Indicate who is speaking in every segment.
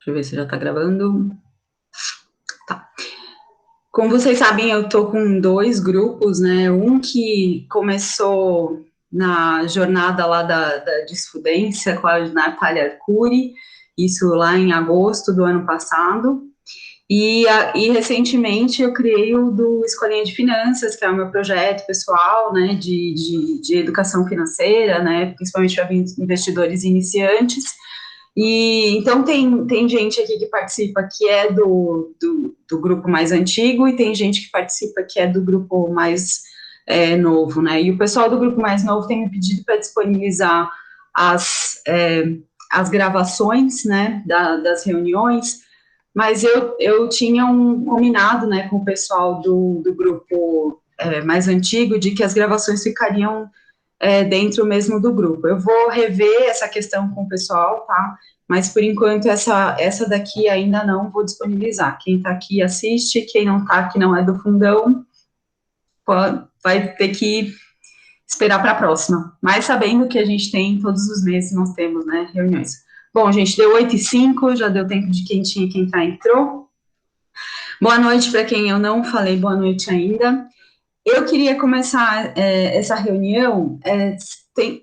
Speaker 1: Deixa eu ver se já está gravando. Tá. Como vocês sabem, eu estou com dois grupos, né? Um que começou na jornada lá da Disfudência com a Natália Arcuri, isso lá em agosto do ano passado. E recentemente eu criei o do Escolinha de Finanças, que é o meu projeto pessoal, né, de educação financeira, né, principalmente para investidores iniciantes. E então tem gente aqui que participa que é do grupo mais antigo e tem gente que participa que é do grupo mais novo, né? E o pessoal do grupo mais novo tem me pedido para disponibilizar as gravações, né, das reuniões, mas eu tinha um combinado, né, com o pessoal do grupo mais antigo de que as gravações ficariam dentro mesmo do grupo. Eu vou rever essa questão com o pessoal, tá? Mas por enquanto essa daqui ainda não vou disponibilizar. Quem está aqui assiste, quem não está, que não é do fundão, vai ter que esperar para a próxima. Mas sabendo que a gente tem, todos os meses nós temos, né, reuniões. Bom, gente, deu 8h05, já deu tempo de quem tinha que entrar, entrou. Boa noite para quem eu não falei boa noite ainda. Eu queria começar essa reunião,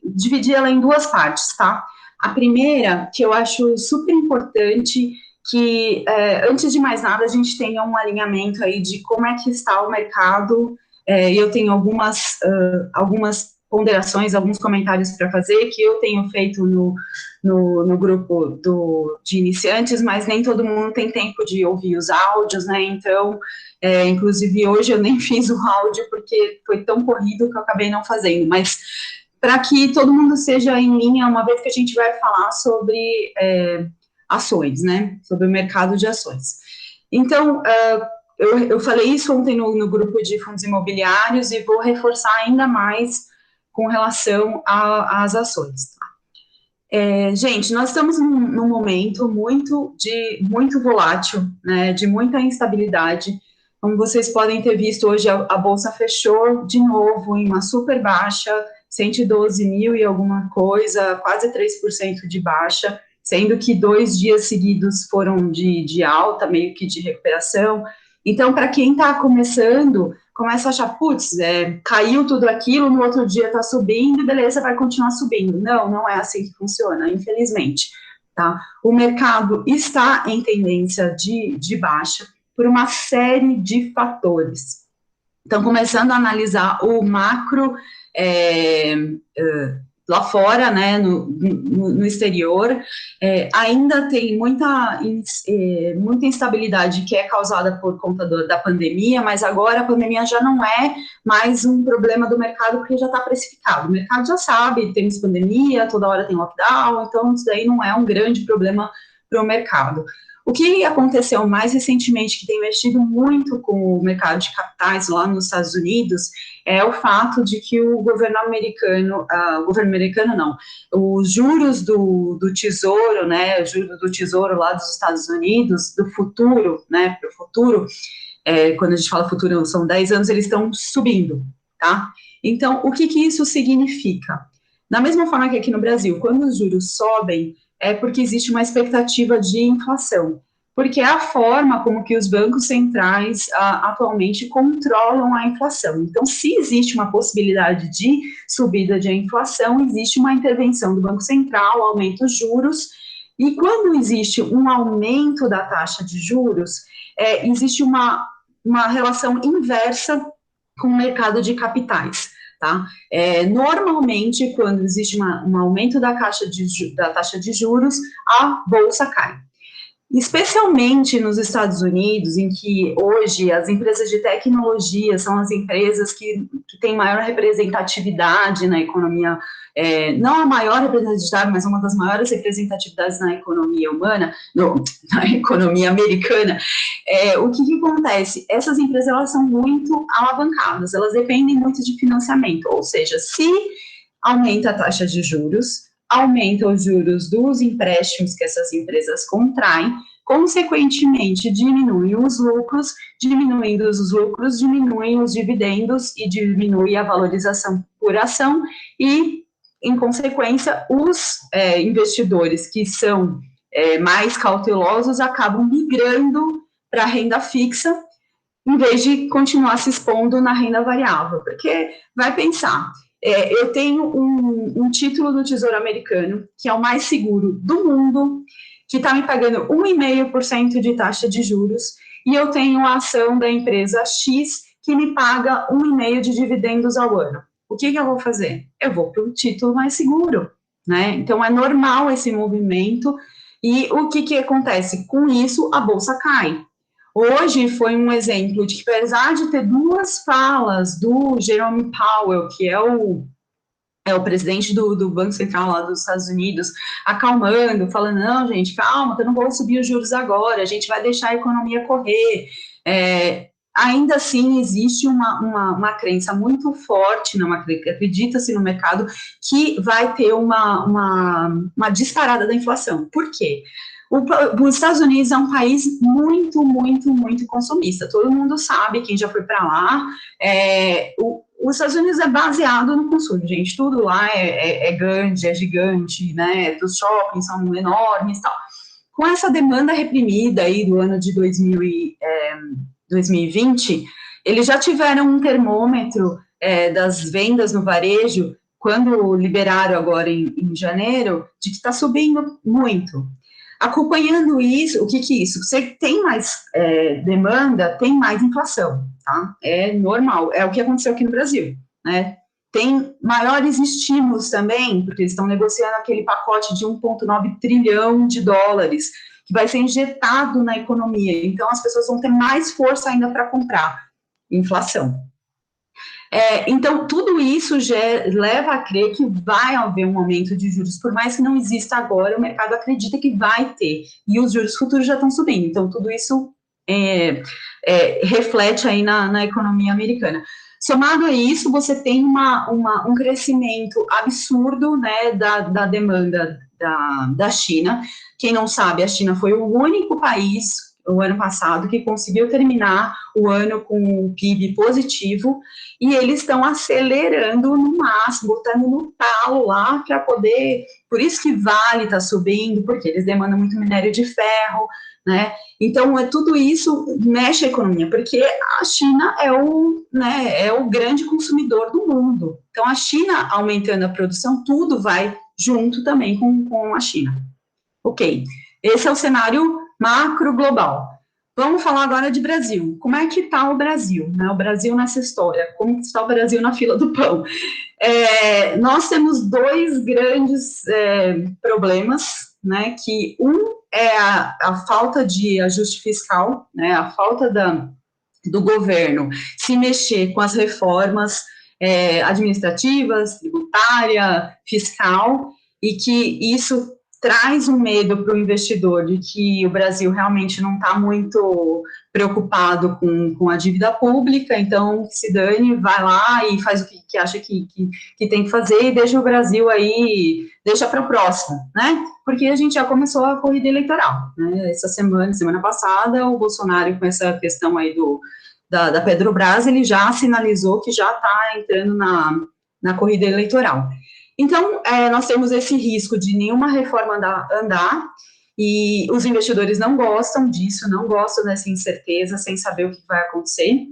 Speaker 1: dividir ela em duas partes, tá? A primeira, que eu acho super importante, que antes de mais nada a gente tenha um alinhamento aí de como é que está o mercado, e eu tenho algumas ponderações, alguns comentários para fazer, que eu tenho feito no grupo de iniciantes, mas nem todo mundo tem tempo de ouvir os áudios, né? Então, inclusive hoje eu nem fiz o áudio porque foi tão corrido que eu acabei não fazendo, mas para que todo mundo seja em linha, uma vez que a gente vai falar sobre ações, né? Sobre o mercado de ações. Então, eu falei isso ontem no grupo de fundos imobiliários e vou reforçar ainda mais com relação às ações. Gente, nós estamos num momento muito volátil, né, de muita instabilidade. Como vocês podem ter visto hoje, a Bolsa fechou de novo em uma super baixa, 112 mil e alguma coisa, quase 3% de baixa, sendo que 2 dias seguidos foram de alta, meio que de recuperação. Então, para quem está começando, começa a achar, putz, caiu tudo aquilo, no outro dia está subindo, beleza, vai continuar subindo. Não, não é assim que funciona, infelizmente. Tá? O mercado está em tendência de baixa por uma série de fatores. Então, começando a analisar o macro lá fora, né, no exterior, ainda tem muita instabilidade que é causada por conta da pandemia, mas agora a pandemia já não é mais um problema do mercado, porque já está precificado. O mercado já sabe, temos pandemia, toda hora tem lockdown, então isso daí não é um grande problema para o mercado. O que aconteceu mais recentemente, que tem mexido muito com o mercado de capitais lá nos Estados Unidos, é o fato de que o governo americano não, os juros do Tesouro, né, o juro do Tesouro lá dos Estados Unidos, do futuro, né, para o futuro, quando a gente fala futuro, são 10 anos, eles estão subindo, tá? Então, o que isso significa? Da mesma forma que aqui no Brasil, quando os juros sobem, é porque existe uma expectativa de inflação, porque é a forma como que os bancos centrais atualmente controlam a inflação. Então, se existe uma possibilidade de subida de inflação, existe uma intervenção do Banco Central, aumenta os juros, e quando existe um aumento da taxa de juros, existe uma relação inversa com o mercado de capitais. Tá? Normalmente, quando existe um aumento da taxa de juros, a bolsa cai. Especialmente nos Estados Unidos, em que hoje as empresas de tecnologia são as empresas que têm maior representatividade na economia, não a maior representatividade, mas uma das maiores representatividades na economia humana, na economia americana. O que acontece? Essas empresas elas são muito alavancadas, elas dependem muito de financiamento, ou seja, se aumenta a taxa de juros, aumenta os juros dos empréstimos que essas empresas contraem, consequentemente diminuem os lucros, diminuindo os lucros, diminuem os dividendos e diminui a valorização por ação e, em consequência, os investidores que são mais cautelosos acabam migrando para a renda fixa, em vez de continuar se expondo na renda variável, porque vai pensar, eu tenho um título do Tesouro Americano, que é o mais seguro do mundo, que está me pagando 1,5% de taxa de juros, e eu tenho a ação da empresa X, que me paga 1,5% de dividendos ao ano. O que eu vou fazer? Eu vou para o título mais seguro, né? Então, é normal esse movimento, e o que acontece? Com isso, a bolsa cai. Hoje foi um exemplo de que, apesar de ter duas falas do Jerome Powell, que é o presidente do Banco Central lá dos Estados Unidos, acalmando, falando, não, gente, calma, que eu não vou subir os juros agora, a gente vai deixar a economia correr. Ainda assim, existe uma crença muito forte, acredita-se no mercado, que vai ter uma disparada da inflação. Por quê? Os Estados Unidos é um país muito, muito, muito consumista. Todo mundo sabe, quem já foi para lá, os Estados Unidos é baseado no consumo, gente. Tudo lá é grande, é gigante, né? Os shoppings são enormes e tal. Com essa demanda reprimida aí do ano de 2020, eles já tiveram um termômetro das vendas no varejo, quando liberaram agora em janeiro, de que está subindo muito. Acompanhando isso, o que é isso? Você tem mais demanda, tem mais inflação, tá? É normal, é o que aconteceu aqui no Brasil, né? Tem maiores estímulos também, porque eles estão negociando aquele pacote de 1,9 trilhão de dólares, que vai ser injetado na economia, então as pessoas vão ter mais força ainda para comprar. Inflação. Então, tudo isso já leva a crer que vai haver um aumento de juros, por mais que não exista agora, o mercado acredita que vai ter, e os juros futuros já estão subindo, então tudo isso reflete aí na economia americana. Somado a isso, você tem um crescimento absurdo, né, da demanda da China. Quem não sabe, a China foi o único país, o ano passado, que conseguiu terminar o ano com o PIB positivo, e eles estão acelerando no máximo, botando no talo lá para poder, por isso que Vale está subindo, porque eles demandam muito minério de ferro, né? Então, tudo isso mexe a economia, porque a China é o grande consumidor do mundo. Então, a China aumentando a produção, tudo vai junto também com a China. Ok, esse é o cenário macro global. Vamos falar agora de Brasil. Como é que está o Brasil, né? O Brasil nessa história, como está o Brasil na fila do pão? Nós temos dois grandes problemas, né? Que é a falta de ajuste fiscal, né? A falta do governo se mexer com as reformas administrativas, tributária, fiscal, e que isso traz um medo para o investidor de que o Brasil realmente não está muito preocupado com a dívida pública, então se dane, vai lá e faz o que acha que tem que fazer e deixa o Brasil aí, deixa para o próximo, né? Porque a gente já começou a corrida eleitoral, né? Essa semana passada, o Bolsonaro, com essa questão aí da Petrobras, ele já sinalizou que já está entrando na corrida eleitoral. Então, nós temos esse risco de nenhuma reforma andar, e os investidores não gostam disso, não gostam dessa incerteza, sem saber o que vai acontecer.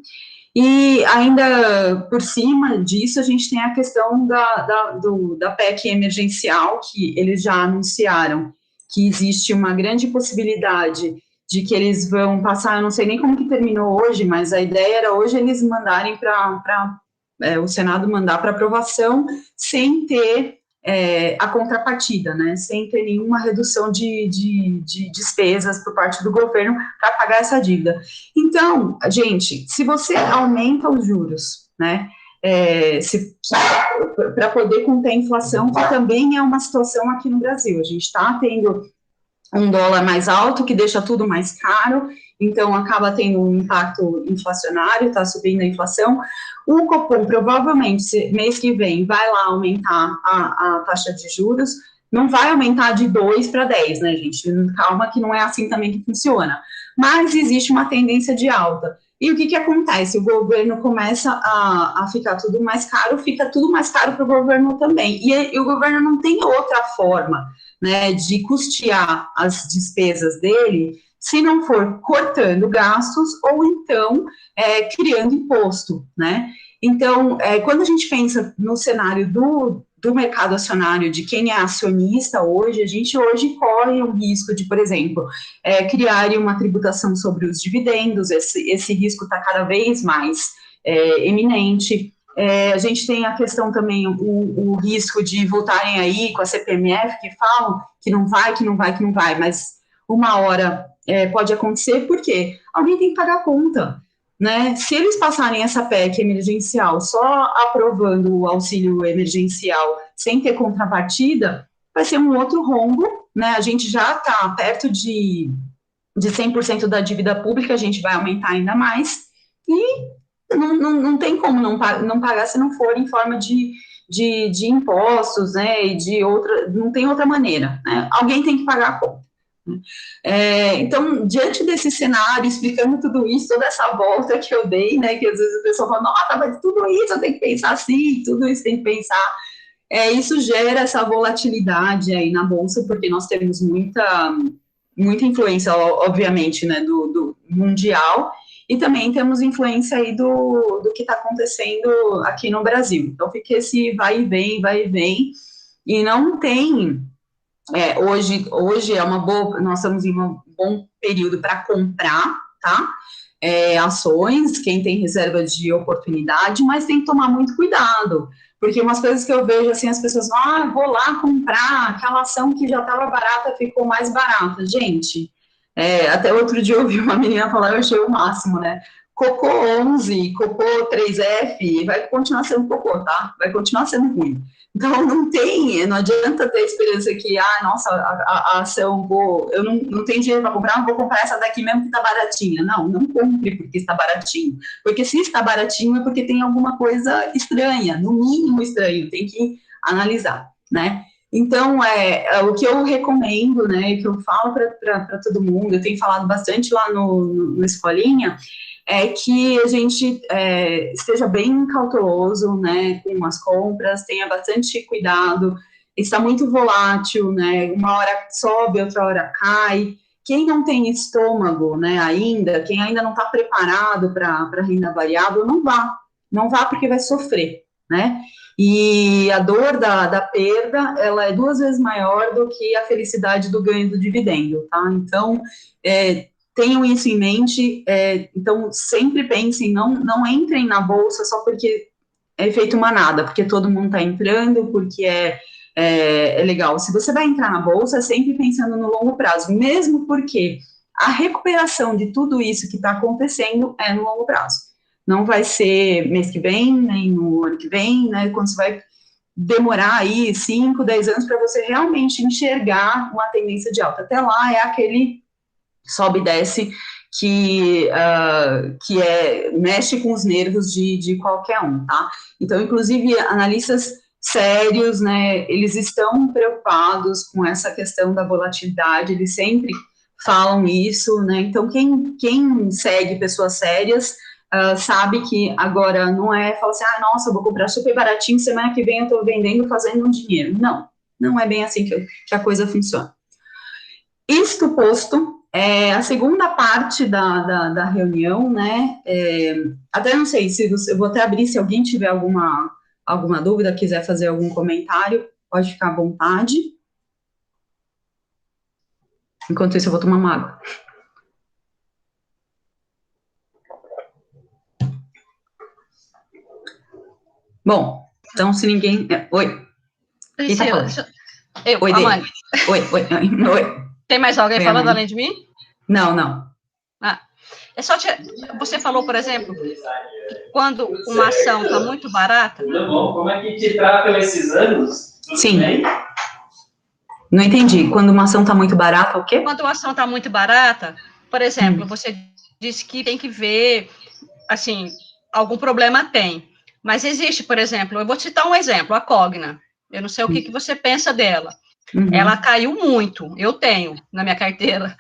Speaker 1: E ainda por cima disso, a gente tem a questão da PEC emergencial, que eles já anunciaram que existe uma grande possibilidade de que eles vão passar, eu não sei nem como que terminou hoje, mas a ideia era hoje eles mandarem o Senado mandar para aprovação sem ter a contrapartida, né, sem ter nenhuma redução de despesas por parte do governo para pagar essa dívida. Então, gente, se você aumenta os juros, né, para poder conter a inflação, que também é uma situação aqui no Brasil, a gente está tendo um dólar mais alto, que deixa tudo mais caro, então acaba tendo um impacto inflacionário, está subindo a inflação. O Copom, provavelmente, mês que vem, vai lá aumentar a taxa de juros, não vai aumentar de 2 para 10, né, gente? Calma que não é assim também que funciona. Mas existe uma tendência de alta. E o que acontece? O governo começa a ficar tudo mais caro, fica tudo mais caro para o governo também. E o governo não tem outra forma, né, de custear as despesas dele se não for cortando gastos ou então criando imposto, né? Então, quando a gente pensa no cenário do mercado acionário, de quem é acionista hoje, a gente hoje corre um risco de, por exemplo, criarem uma tributação sobre os dividendos, esse risco está cada vez mais eminente. A gente tem a questão também, o risco de voltarem aí com a CPMF, que falam que não vai, que não vai, que não vai, mas uma hora pode acontecer, porque alguém tem que pagar a conta. Né? Se eles passarem essa PEC emergencial só aprovando o auxílio emergencial sem ter contrapartida, vai ser um outro rombo, né? A gente já está perto de 100% da dívida pública, a gente vai aumentar ainda mais, e não tem como não pagar se não for em forma de impostos, né? E de outra, não tem outra maneira, né? Alguém tem que pagar a conta. Então, diante desse cenário, explicando tudo isso, toda essa volta que eu dei, né, que às vezes a pessoa fala, nossa, mas tudo isso eu tenho que pensar assim, tudo isso tem que pensar, isso gera essa volatilidade aí na Bolsa, porque nós temos muita influência, obviamente, né, do mundial, e também temos influência aí do que está acontecendo aqui no Brasil. Então, fica esse vai e vem, e não tem... hoje é uma boa, nós estamos em um bom período para comprar, tá? Ações, quem tem reserva de oportunidade, mas tem que tomar muito cuidado, porque umas coisas que eu vejo assim, as pessoas vão, vou lá comprar, aquela ação que já estava barata ficou mais barata. Gente, até outro dia eu ouvi uma menina falar, eu achei o máximo, né? Cocô 11, cocô 3F, vai continuar sendo cocô, tá? Vai continuar sendo ruim. Então, não adianta ter esperança que, nossa, a ação, eu não tenho dinheiro para comprar, vou comprar essa daqui mesmo que está baratinha. Não compre porque está baratinho. Porque se está baratinho é porque tem alguma coisa estranha, no mínimo estranho, tem que analisar, né? Então, o que eu recomendo, né, que eu falo para todo mundo, eu tenho falado bastante lá no Escolinha, é que a gente esteja bem cauteloso, né, com as compras, tenha bastante cuidado, está muito volátil, né, uma hora sobe, outra hora cai. Quem não tem estômago, né, ainda, quem ainda não está preparado para renda variável, não vá porque vai sofrer, né, e a dor da perda, ela é 2 vezes maior do que a felicidade do ganho do dividendo, tá, então, tenham isso em mente, então sempre pensem, não entrem na bolsa só porque é efeito manada, porque todo mundo está entrando, porque é legal. Se você vai entrar na bolsa, sempre pensando no longo prazo, mesmo porque a recuperação de tudo isso que está acontecendo é no longo prazo. Não vai ser mês que vem, nem no ano que vem, né, quando você vai demorar aí 5, 10 anos para você realmente enxergar uma tendência de alta. Até lá é aquele sobe e desce, que mexe com os nervos de qualquer um, tá? Então, inclusive, analistas sérios, né, eles estão preocupados com essa questão da volatilidade, eles sempre falam isso, né, então quem segue pessoas sérias sabe que agora não fala assim, nossa, eu vou comprar super baratinho, semana que vem eu tô vendendo, fazendo um dinheiro. Não é bem assim que a coisa funciona. Isto posto, a segunda parte da reunião, né, até não sei se eu vou até abrir, se alguém tiver alguma dúvida, quiser fazer algum comentário, pode ficar à vontade. Enquanto isso, eu vou tomar uma água. Bom, então se ninguém... Oi.
Speaker 2: Priscila, eu,
Speaker 1: oi,
Speaker 2: Amanda.
Speaker 1: Oi.
Speaker 2: Tem mais alguém falando além de mim?
Speaker 1: Não.
Speaker 2: É só você falou, por exemplo, que quando uma ação está muito barata...
Speaker 3: Como é que te tratam esses anos?
Speaker 1: Sim. Não entendi. Quando uma ação está muito barata, o quê?
Speaker 2: Quando uma ação está muito barata, por exemplo, você disse que tem que ver, assim, algum problema tem. Mas existe, por exemplo, eu vou citar um exemplo, a Cogna. Eu não sei o que você pensa dela. Ela caiu muito, eu tenho na minha carteira.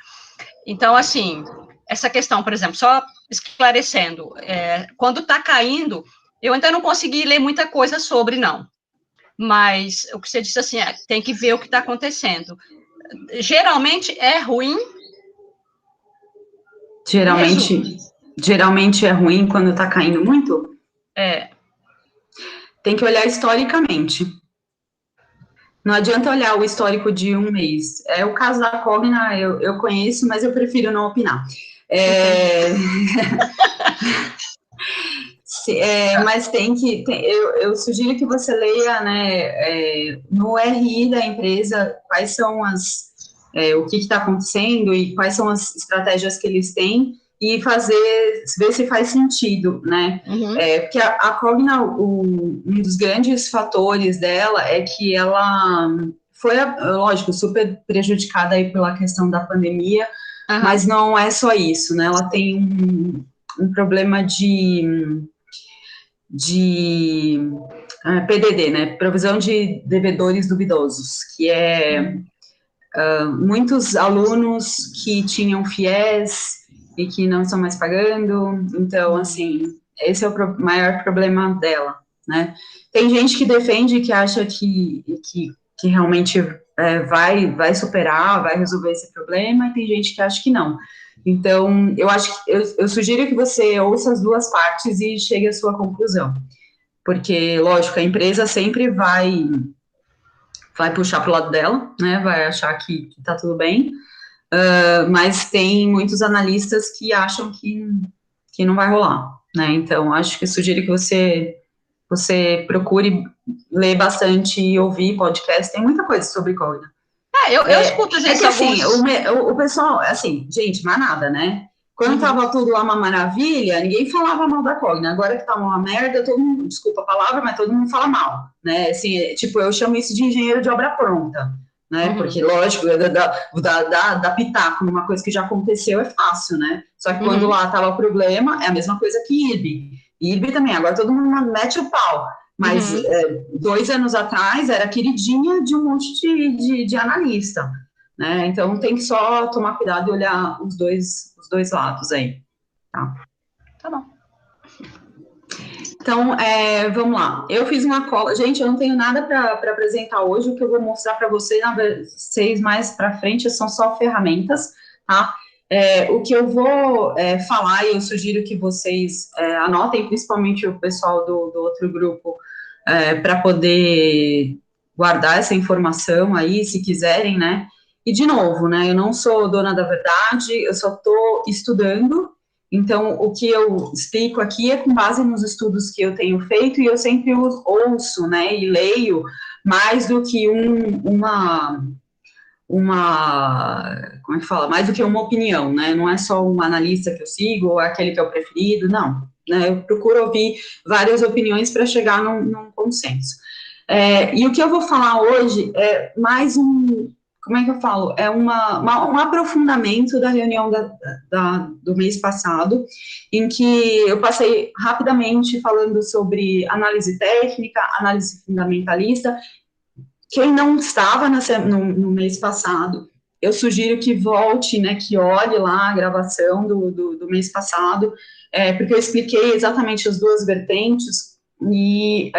Speaker 2: Então, assim, essa questão, por exemplo, só esclarecendo, quando está caindo, eu ainda não consegui ler muita coisa sobre, não. Mas o que você disse assim, tem que ver o que está acontecendo. Geralmente é ruim.
Speaker 1: Geralmente é ruim quando está caindo muito? Tem que olhar historicamente. Não adianta olhar o histórico de um mês. O caso da Cogna eu conheço, mas eu prefiro não opinar. Mas eu sugiro que você leia, né, no RI da empresa quais são o que está acontecendo e quais são as estratégias que eles têm e ver se faz sentido, né? Porque a Cogna, um dos grandes fatores dela é que ela foi, lógico, super prejudicada aí pela questão da pandemia, mas não é só isso, né? Ela tem um problema de PDD, né? Provisão de devedores duvidosos, que muitos alunos que tinham FIES e que não estão mais pagando, então, assim, esse é o maior problema dela, né? Tem gente que defende, que acha que realmente vai superar, vai resolver esse problema, e tem gente que acha que não. Então, eu sugiro que você ouça as duas partes e chegue à sua conclusão, porque, lógico, a empresa sempre vai puxar para o lado dela, né, vai achar que está tudo bem, mas tem muitos analistas que acham que não vai rolar, né, então acho que sugiro que você procure ler bastante e ouvir podcast, tem muita coisa sobre Cogna.
Speaker 2: Eu escuto, às vezes,
Speaker 1: assim, o pessoal, assim, gente, mas nada, né? Quando tava tudo lá uma maravilha, ninguém falava mal da Cogna. Agora que tá uma merda, todo mundo, desculpa a palavra, mas todo mundo fala mal, né? Assim, tipo, eu chamo isso de engenheiro de obra pronta, né? Porque, lógico, dar pitaco numa coisa que já aconteceu é fácil, né? Só que quando lá tava o problema, é a mesma coisa que IRB. IRB também, agora todo mundo mete o pau. Mas 2 anos atrás era queridinha de um monte de analista, né? Então tem que só tomar cuidado e olhar os dois lados aí, tá?
Speaker 2: Tá bom.
Speaker 1: Então, vamos lá. Eu fiz uma cola, gente, eu não tenho nada para apresentar hoje, o que eu vou mostrar para vocês mais para frente são só ferramentas, tá? O que eu vou falar, e eu sugiro que vocês anotem, principalmente o pessoal do outro grupo, para poder guardar essa informação aí, se quiserem, né? E, de novo, né, eu não sou dona da verdade, eu só estou estudando, então, o que eu explico aqui é com base nos estudos que eu tenho feito, e eu sempre ouço, né, e leio mais do que como é que fala? Mais do que uma opinião, né? Não é só um analista que eu sigo, ou aquele que é o preferido, não. Né? Eu procuro ouvir várias opiniões para chegar num consenso. E o que eu vou falar hoje é mais como é que eu falo? É um aprofundamento da reunião do mês passado, em que eu passei rapidamente falando sobre análise técnica, análise fundamentalista. Quem não estava no mês passado, eu sugiro que volte, né, que olhe lá a gravação do mês passado, porque eu expliquei exatamente as duas vertentes e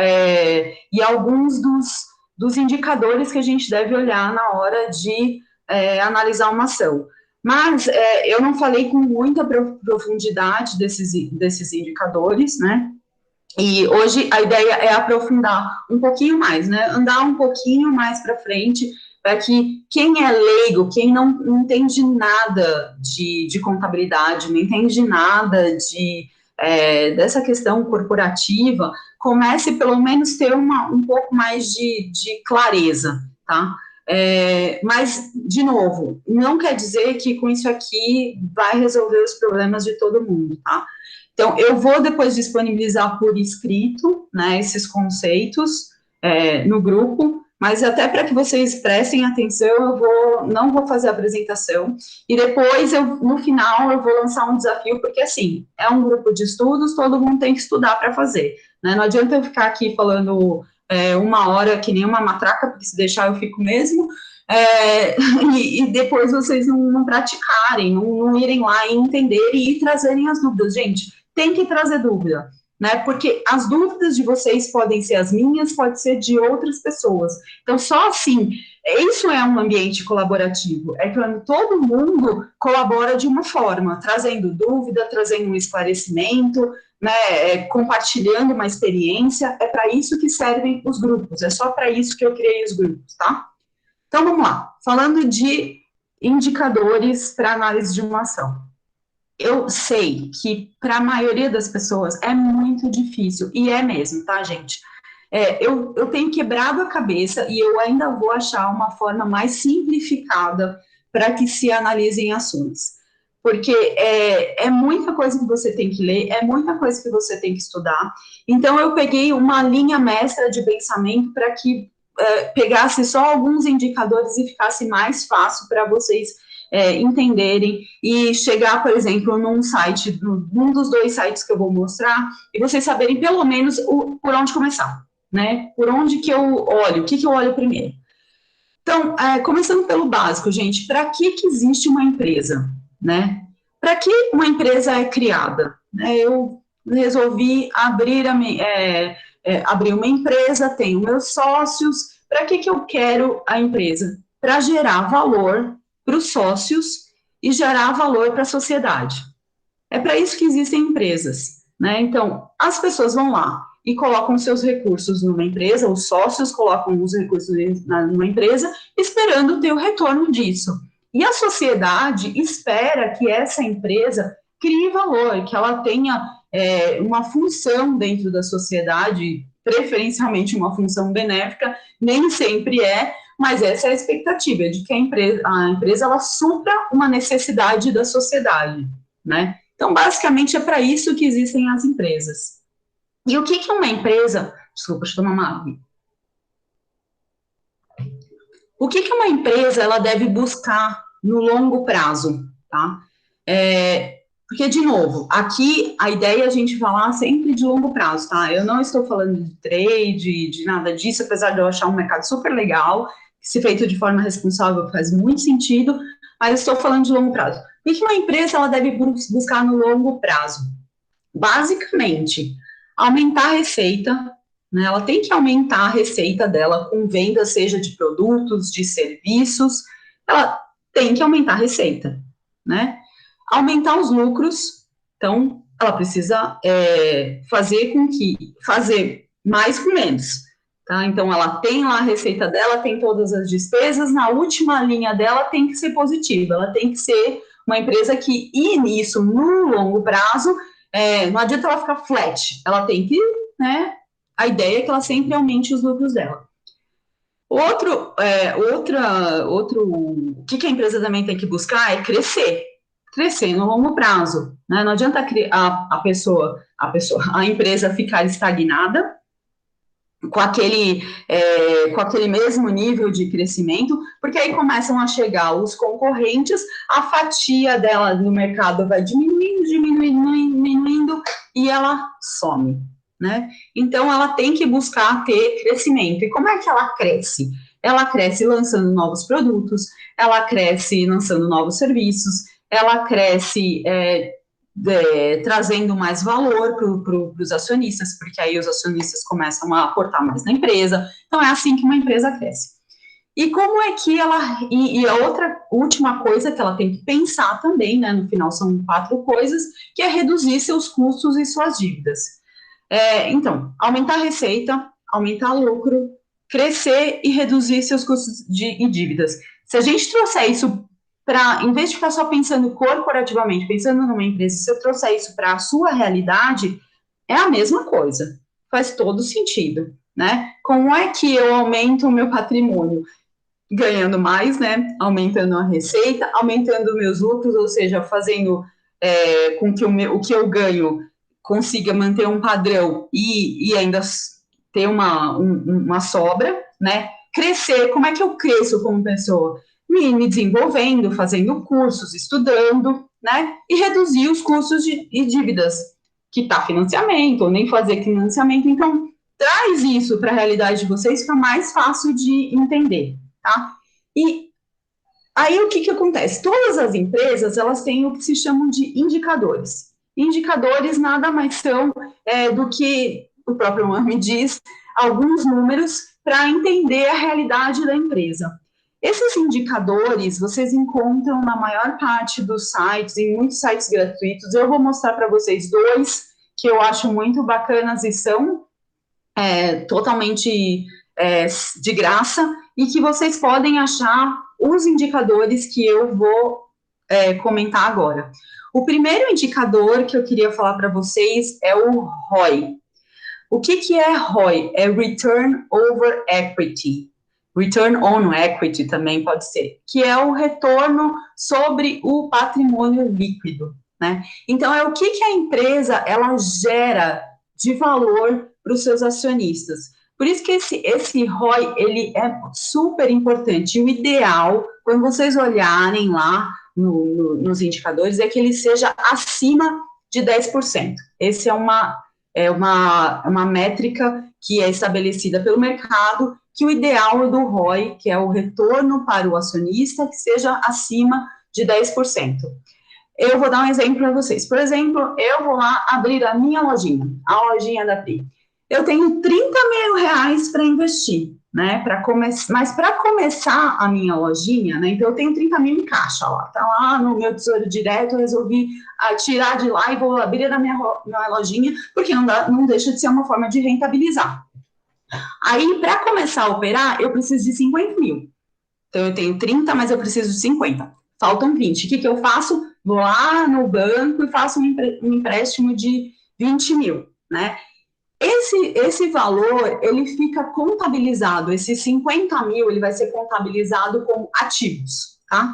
Speaker 1: alguns dos indicadores que a gente deve olhar na hora de analisar uma ação. Mas eu não falei com muita profundidade desses indicadores, né? E hoje a ideia é aprofundar um pouquinho mais, né? Andar um pouquinho mais para frente, para que quem é leigo, quem não entende nada de contabilidade, não entende nada dessa questão corporativa, comece pelo menos ter um pouco mais de clareza, tá? Mas, de novo, não quer dizer que com isso aqui vai resolver os problemas de todo mundo, tá? Então, eu vou depois disponibilizar por escrito, né, esses conceitos no grupo, mas até para que vocês prestem atenção, não vou fazer a apresentação, e depois, no final, eu vou lançar um desafio, porque, assim, é um grupo de estudos, todo mundo tem que estudar para fazer, né? Não adianta eu ficar aqui falando 1 hora que nem uma matraca, porque se deixar eu fico mesmo, e depois vocês não praticarem, não irem lá e entenderem e trazerem as dúvidas. Gente, tem que trazer dúvida, né? Porque as dúvidas de vocês podem ser as minhas, pode ser de outras pessoas. Então, só assim, isso é um ambiente colaborativo, é quando todo mundo colabora de uma forma, trazendo dúvida, trazendo um esclarecimento, né, compartilhando uma experiência. É para isso que servem os grupos, é só para isso que eu criei os grupos, tá? Então, vamos lá. Falando de indicadores para análise de uma ação. Eu sei que para a maioria das pessoas é muito difícil, e é mesmo, tá, gente? Eu tenho quebrado a cabeça e eu ainda vou achar uma forma mais simplificada para que se analisem ações. Porque é muita coisa que você tem que ler, é muita coisa que você tem que estudar. Então, eu peguei uma linha mestra de pensamento para que pegasse só alguns indicadores e ficasse mais fácil para vocês entenderem e chegar, por exemplo, num site, num dos 2 sites que eu vou mostrar, e vocês saberem pelo menos por onde começar, né? Por onde que eu olho, o que eu olho primeiro. Então, começando pelo básico, gente, para que existe uma empresa, né? Para que uma empresa é criada? Eu resolvi abrir uma empresa, tenho meus sócios. Para que eu quero a empresa? Para gerar valor para os sócios e gerar valor para a sociedade. É para isso que existem empresas, né? Então, as pessoas vão lá e colocam seus recursos numa empresa, os sócios colocam os recursos numa empresa, esperando ter o retorno disso. E a sociedade espera que essa empresa crie valor, que ela tenha uma função dentro da sociedade, preferencialmente uma função benéfica, nem sempre mas essa é a expectativa, de que a empresa ela supra uma necessidade da sociedade, né? Então, basicamente, é para isso que existem as empresas. E o que uma empresa... Desculpa, deixa eu tomar uma água. O que uma empresa ela deve buscar no longo prazo, tá? Porque, de novo, aqui a ideia é a gente falar sempre de longo prazo, tá? Eu não estou falando de trade, de nada disso, apesar de eu achar um mercado super legal, que se feito de forma responsável faz muito sentido, mas eu estou falando de longo prazo. O que uma empresa ela deve buscar no longo prazo? Basicamente, aumentar a receita, né? Ela tem que aumentar a receita dela com venda, seja de produtos, de serviços, ela tem que aumentar a receita, né? Aumentar os lucros, então, ela precisa fazer mais com menos, tá? Então, ela tem lá a receita dela, tem todas as despesas, na última linha dela tem que ser positiva, ela tem que ser uma empresa que ir nisso no longo prazo, não adianta ela ficar flat, ela tem que, né, a ideia é que ela sempre aumente os lucros dela. O que a empresa também tem que buscar é crescer no longo prazo, né? Não adianta a empresa ficar estagnada com aquele mesmo nível de crescimento, porque aí começam a chegar os concorrentes, a fatia dela no mercado vai diminuindo e ela some, né? Então, ela tem que buscar ter crescimento. E como é que ela cresce? Ela cresce lançando novos produtos, ela cresce lançando novos serviços, ela cresce trazendo mais valor para os acionistas, porque aí os acionistas começam a aportar mais na empresa. Então, é assim que uma empresa cresce. E como é que ela... E a outra última coisa que ela tem que pensar também, né, no final são 4 coisas, que é reduzir seus custos e suas dívidas. Então, aumentar a receita, aumentar o lucro, crescer e reduzir seus custos e dívidas. Se a gente trouxer isso em vez de ficar só pensando corporativamente, pensando numa empresa, se eu trouxer isso para a sua realidade, é a mesma coisa. Faz todo sentido, né? Como é que eu aumento o meu patrimônio? Ganhando mais, né? Aumentando a receita, aumentando meus lucros, ou seja, fazendo com que o que eu ganho consiga manter um padrão e ainda ter uma sobra, né? Crescer, como é que eu cresço como pessoa? Me desenvolvendo, fazendo cursos, estudando, né? E reduzir os custos e dívidas, quitar financiamento, ou nem fazer financiamento. Então, traz isso para a realidade de vocês, fica mais fácil de entender, tá? E aí, o que acontece? Todas as empresas, elas têm o que se chamam de indicadores. Indicadores nada mais são do que, o próprio nome diz, alguns números para entender a realidade da empresa. Esses indicadores, vocês encontram na maior parte dos sites, em muitos sites gratuitos. Eu vou mostrar para vocês dois que eu acho muito bacanas e são totalmente de graça, e que vocês podem achar os indicadores que eu vou comentar agora. O primeiro indicador que eu queria falar para vocês é o ROI. O que é ROI? É Return Over Equity. Return on Equity também pode ser, que é o retorno sobre o patrimônio líquido, né? Então, é o que a empresa, ela gera de valor para os seus acionistas. Por isso que esse ROI, ele é super importante. O ideal, quando vocês olharem lá nos indicadores, é que ele seja acima de 10%. Esse é uma métrica que é estabelecida pelo mercado, que o ideal do ROI, que é o retorno para o acionista, que seja acima de 10%. Eu vou dar um exemplo para vocês. Por exemplo, eu vou lá abrir a minha lojinha, a lojinha da Pri. Eu tenho 30 mil reais para investir, né? Mas para começar a minha lojinha, né? Então eu tenho 30 mil em caixa lá, tá lá no meu Tesouro Direto, eu resolvi tirar de lá e vou abrir a minha lojinha, porque não deixa de ser uma forma de rentabilizar. Aí, para começar a operar, eu preciso de 50 mil. Então eu tenho 30, mas eu preciso de 50. Faltam 20. O que eu faço? Vou lá no banco e faço um empréstimo de 20 mil, né? Esse valor, ele fica contabilizado, esses 50 mil, ele vai ser contabilizado como ativos, tá?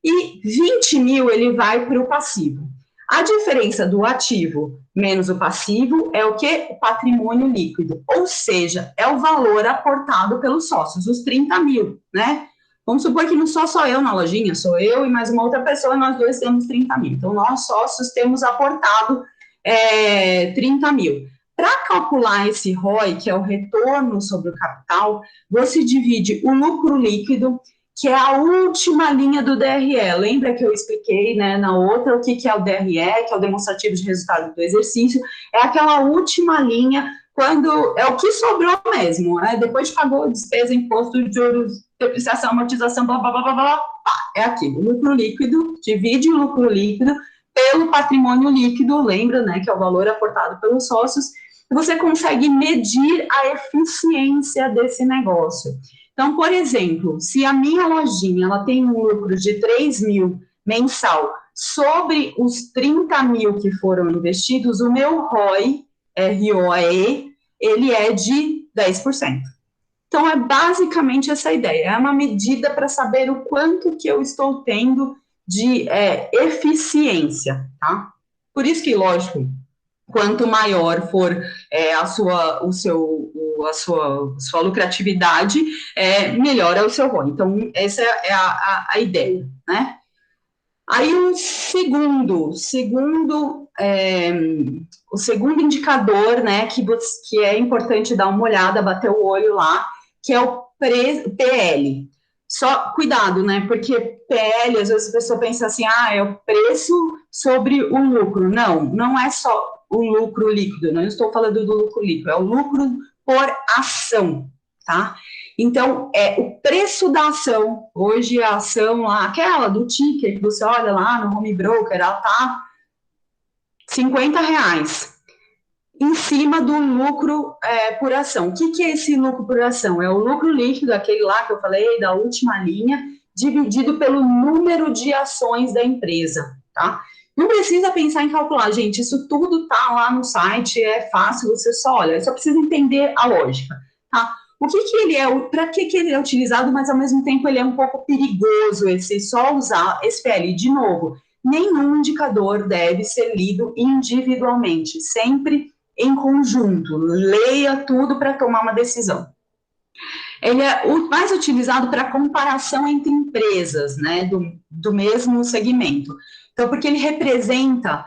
Speaker 1: E 20 mil, ele vai para o passivo. A diferença do ativo menos o passivo é o quê? O patrimônio líquido, ou seja, é o valor aportado pelos sócios, os 30 mil, né? Vamos supor que não sou só eu na lojinha, sou eu e mais uma outra pessoa, e nós dois temos 30 mil. Então, nós sócios temos aportado 30 mil. Para calcular esse ROI, que é o retorno sobre o capital, você divide o lucro líquido, que é a última linha do DRE. Lembra que eu expliquei, né, na outra o que é o DRE, que é o demonstrativo de resultado do exercício? É aquela última linha, quando é o que sobrou mesmo, né? Depois de pagou despesa, imposto de juros, depreciação, amortização, blá, blá, blá, blá, blá, é aquilo. O lucro líquido, divide o lucro líquido pelo patrimônio líquido, lembra, né, que é o valor aportado pelos sócios, e você consegue medir a eficiência desse negócio. Então, por exemplo, se a minha lojinha ela tem um lucro de 3 mil mensal sobre os 30 mil que foram investidos, o meu ROI, ROE, ele é de 10%. Então, é basicamente essa ideia, é uma medida para saber o quanto que eu estou tendo de eficiência, tá? Por isso que, lógico, quanto maior for a sua lucratividade, melhor é o seu ROI. Então, essa é a ideia, né? Aí, o segundo indicador, né, que é importante dar uma olhada, bater o olho lá, que é o PL. Só cuidado, né, porque PL, às vezes a pessoa pensa assim, é o preço sobre o lucro. Não é só o lucro líquido, não estou falando do lucro líquido, é o lucro por ação, tá? Então, o preço da ação, hoje a ação lá, aquela do ticker, que você olha lá no home broker, ela tá R$50, em cima do lucro por ação. O que é esse lucro por ação? É o lucro líquido, aquele lá que eu falei, da última linha, dividido pelo número de ações da empresa, tá? Não precisa pensar em calcular, gente, isso tudo tá lá no site, é fácil, você só olha, só precisa entender a lógica, tá? O que ele é, para que ele é utilizado, mas ao mesmo tempo ele é um pouco perigoso, só usar esse PL. De novo, nenhum indicador deve ser lido individualmente, sempre em conjunto, leia tudo para tomar uma decisão. Ele é o mais utilizado para comparação entre empresas, né, do mesmo segmento. Então, porque ele representa,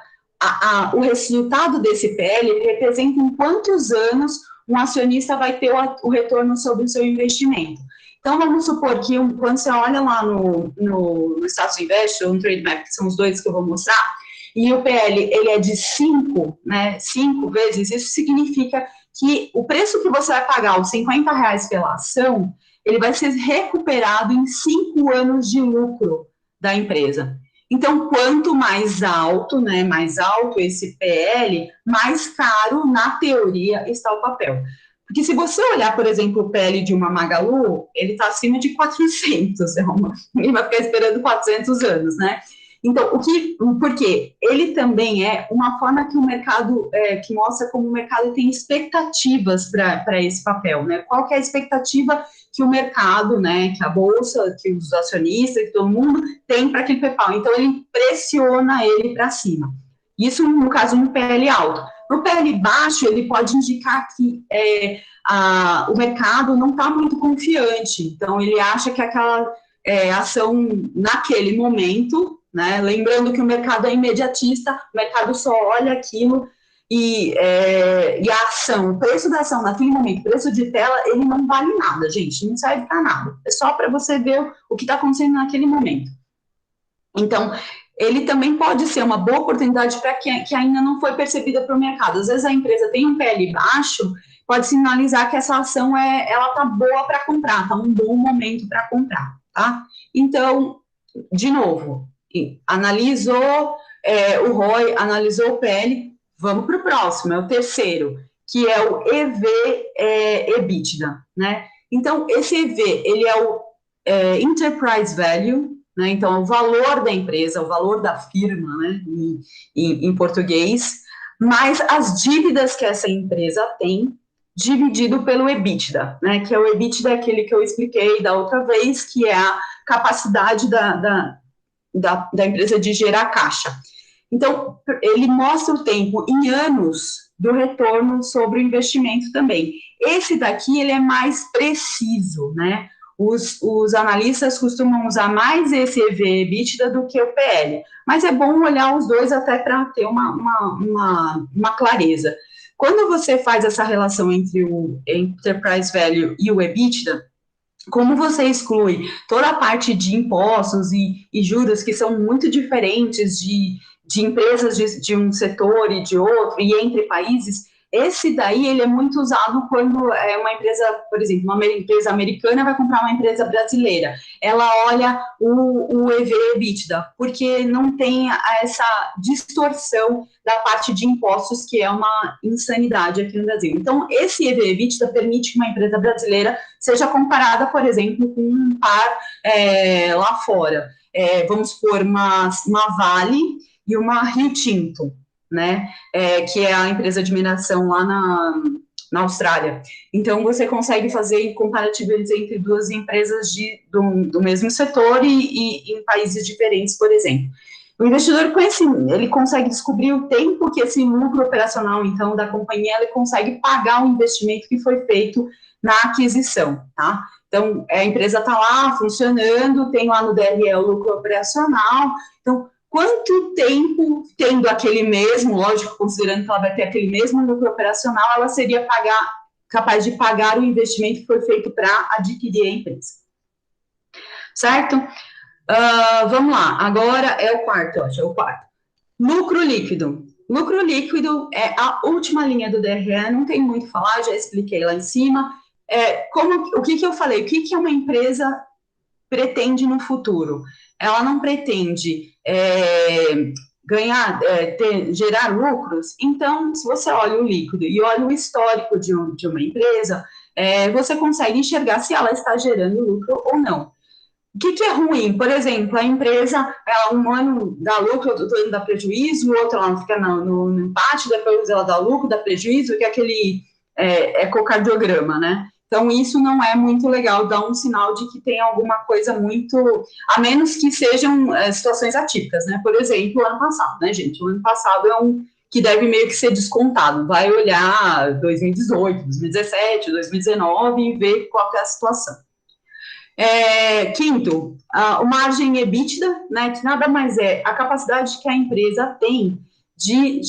Speaker 1: o resultado desse PL, ele representa em quantos anos um acionista vai ter o retorno sobre o seu investimento. Então, vamos supor que quando você olha lá no Status Invest ou no Trade Map, que são os dois que eu vou mostrar, e o PL ele é de 5, né, 5 vezes, isso significa que o preço que você vai pagar, os R$50 pela ação, ele vai ser recuperado em 5 anos de lucro da empresa. Então, quanto mais alto, né, mais alto esse PL, mais caro, na teoria, está o papel. Porque se você olhar, por exemplo, o PL de uma Magalu, ele está acima de 400, ninguém vai ficar esperando 400 anos, né? Então, por quê? Ele também é uma forma que o mercado, que mostra como o mercado tem expectativas para esse papel, né? Qual que é a expectativa que o mercado, né, que a bolsa, que os acionistas, que todo mundo tem para aquele papel? Então, ele pressiona ele para cima. Isso, no caso, no PL alto. No PL baixo, ele pode indicar que o mercado não está muito confiante, então ele acha que aquela ação, naquele momento, né, lembrando que o mercado é imediatista, o mercado só olha aquilo e a ação, o preço da ação naquele momento, o preço de tela, ele não vale nada, gente, não serve para nada, é só para você ver o que está acontecendo naquele momento. Então, ele também pode ser uma boa oportunidade para quem que ainda não foi percebida pelo mercado. Às vezes a empresa tem um PL baixo, pode sinalizar que essa ação ela tá boa para comprar, tá um bom momento para comprar, tá? Então, de novo, analisou o ROI, analisou o PL, vamos para o próximo, é o terceiro, que é o EV/EBITDA, né? Então, esse EV, ele é o Enterprise Value, né? Então, o valor da empresa, o valor da firma, né, em português, mais as dívidas que essa empresa tem, dividido pelo EBITDA, né, que é o EBITDA, aquele que eu expliquei da outra vez, que é a capacidade da empresa de gerar caixa. Então, ele mostra o tempo em anos do retorno sobre o investimento também. Esse daqui, ele é mais preciso, né? Os analistas costumam usar mais esse EV/EBITDA do que o PL, mas é bom olhar os dois até para ter uma clareza. Quando você faz essa relação entre o Enterprise Value e o EBITDA, como você exclui toda a parte de impostos e juros que são muito diferentes de empresas de um setor e de outro, e entre países, esse daí ele é muito usado quando é uma empresa, por exemplo, uma empresa americana vai comprar uma empresa brasileira. Ela olha o EV/EBITDA, porque não tem essa distorção da parte de impostos, que é uma insanidade aqui no Brasil. Então, esse EV/EBITDA permite que uma empresa brasileira seja comparada, por exemplo, com um par lá fora. Vamos supor, uma Vale e uma Rio Tinto, né, que é a empresa de mineração lá na Austrália. Então, você consegue fazer comparativos entre duas empresas do mesmo setor e em países diferentes, por exemplo. O investidor, ele consegue descobrir o tempo que esse lucro operacional, então, da companhia, ele consegue pagar o investimento que foi feito na aquisição, tá? Então, a empresa está lá funcionando, tem lá no DRE o lucro operacional, então, quanto tempo, tendo aquele mesmo, lógico, considerando que ela vai ter aquele mesmo lucro operacional, ela seria capaz de pagar o investimento que foi feito para adquirir a empresa. Certo? Vamos lá, agora é o quarto, é o quarto. Lucro líquido. Lucro líquido é a última linha do DRE, não tem muito a falar, já expliquei lá em cima. O que eu falei? O que uma empresa pretende no futuro? Ela não pretende gerar lucros. Então, se você olha o líquido e olha o histórico de uma empresa, você consegue enxergar se ela está gerando lucro ou não. O que é ruim? Por exemplo, a empresa, um ano dá lucro, outro ano dá prejuízo, o outro ela fica no empate, depois ela dá lucro, dá prejuízo, que é aquele ecocardiograma, né? Então, isso não é muito legal, dá um sinal de que tem alguma coisa muito... A menos que sejam situações atípicas, né? Por exemplo, o ano passado, né, gente? O ano passado é que deve meio que ser descontado. Vai olhar 2018, 2017, 2019 e ver qual que é a situação. Quinto, a margem EBITDA, né, que nada mais é a capacidade que a empresa tem de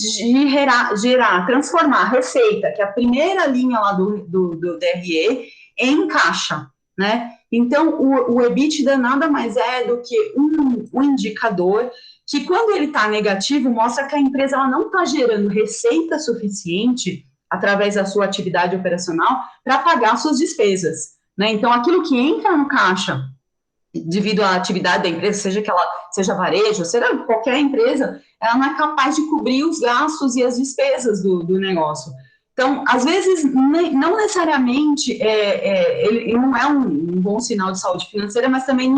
Speaker 1: transformar a receita, que é a primeira linha lá do DRE, em caixa, né? Então, o EBITDA nada mais é do que um indicador que, quando ele está negativo, mostra que a empresa ela não está gerando receita suficiente através da sua atividade operacional para pagar suas despesas, né? Então, aquilo que entra no caixa devido à atividade da empresa, seja que ela seja varejo, seja qualquer empresa, ela não é capaz de cobrir os gastos e as despesas do negócio. Então, às vezes, não necessariamente ele não é um bom sinal de saúde financeira, mas também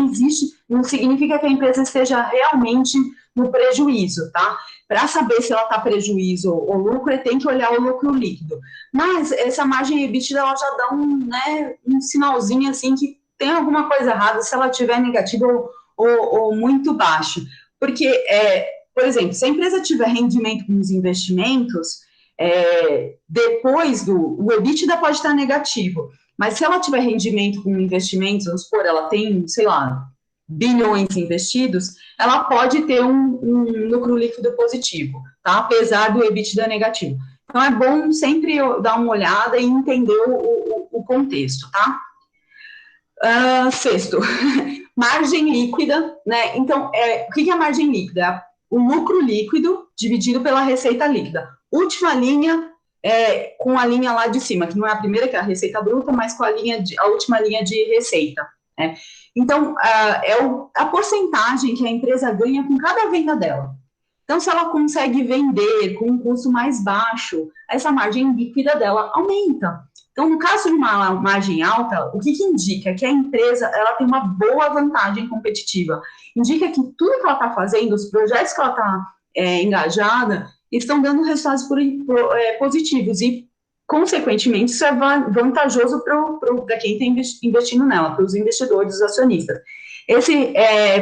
Speaker 1: não significa que a empresa esteja realmente no prejuízo, tá? Para saber se ela está prejuízo ou lucro, tem que olhar o lucro líquido. Mas essa margem EBITDA, ela já dá um sinalzinho assim que tem alguma coisa errada se ela estiver negativa ou muito baixo. Porque, por exemplo, se a empresa tiver rendimento com os investimentos, depois o EBITDA pode estar negativo, mas se ela tiver rendimento com investimentos, vamos supor, ela tem, sei lá, bilhões investidos, ela pode ter um lucro líquido positivo, tá? Apesar do EBITDA negativo. Então, é bom sempre dar uma olhada e entender o contexto, tá? Sexto, margem líquida, né? Então, o que é a margem líquida? O lucro líquido dividido pela receita líquida. Última linha, com a linha lá de cima, que não é a primeira, que é a receita bruta, mas com a última linha de receita, né? Então, a porcentagem que a empresa ganha com cada venda dela. Então, se ela consegue vender com um custo mais baixo, essa margem líquida dela aumenta. Então, no caso de uma margem alta, o que indica? Que a empresa ela tem uma boa vantagem competitiva. Indica que tudo que ela está fazendo, os projetos que ela está engajada, estão dando resultados positivos e, consequentemente, isso é vantajoso para quem está investindo nela, para os investidores, os acionistas.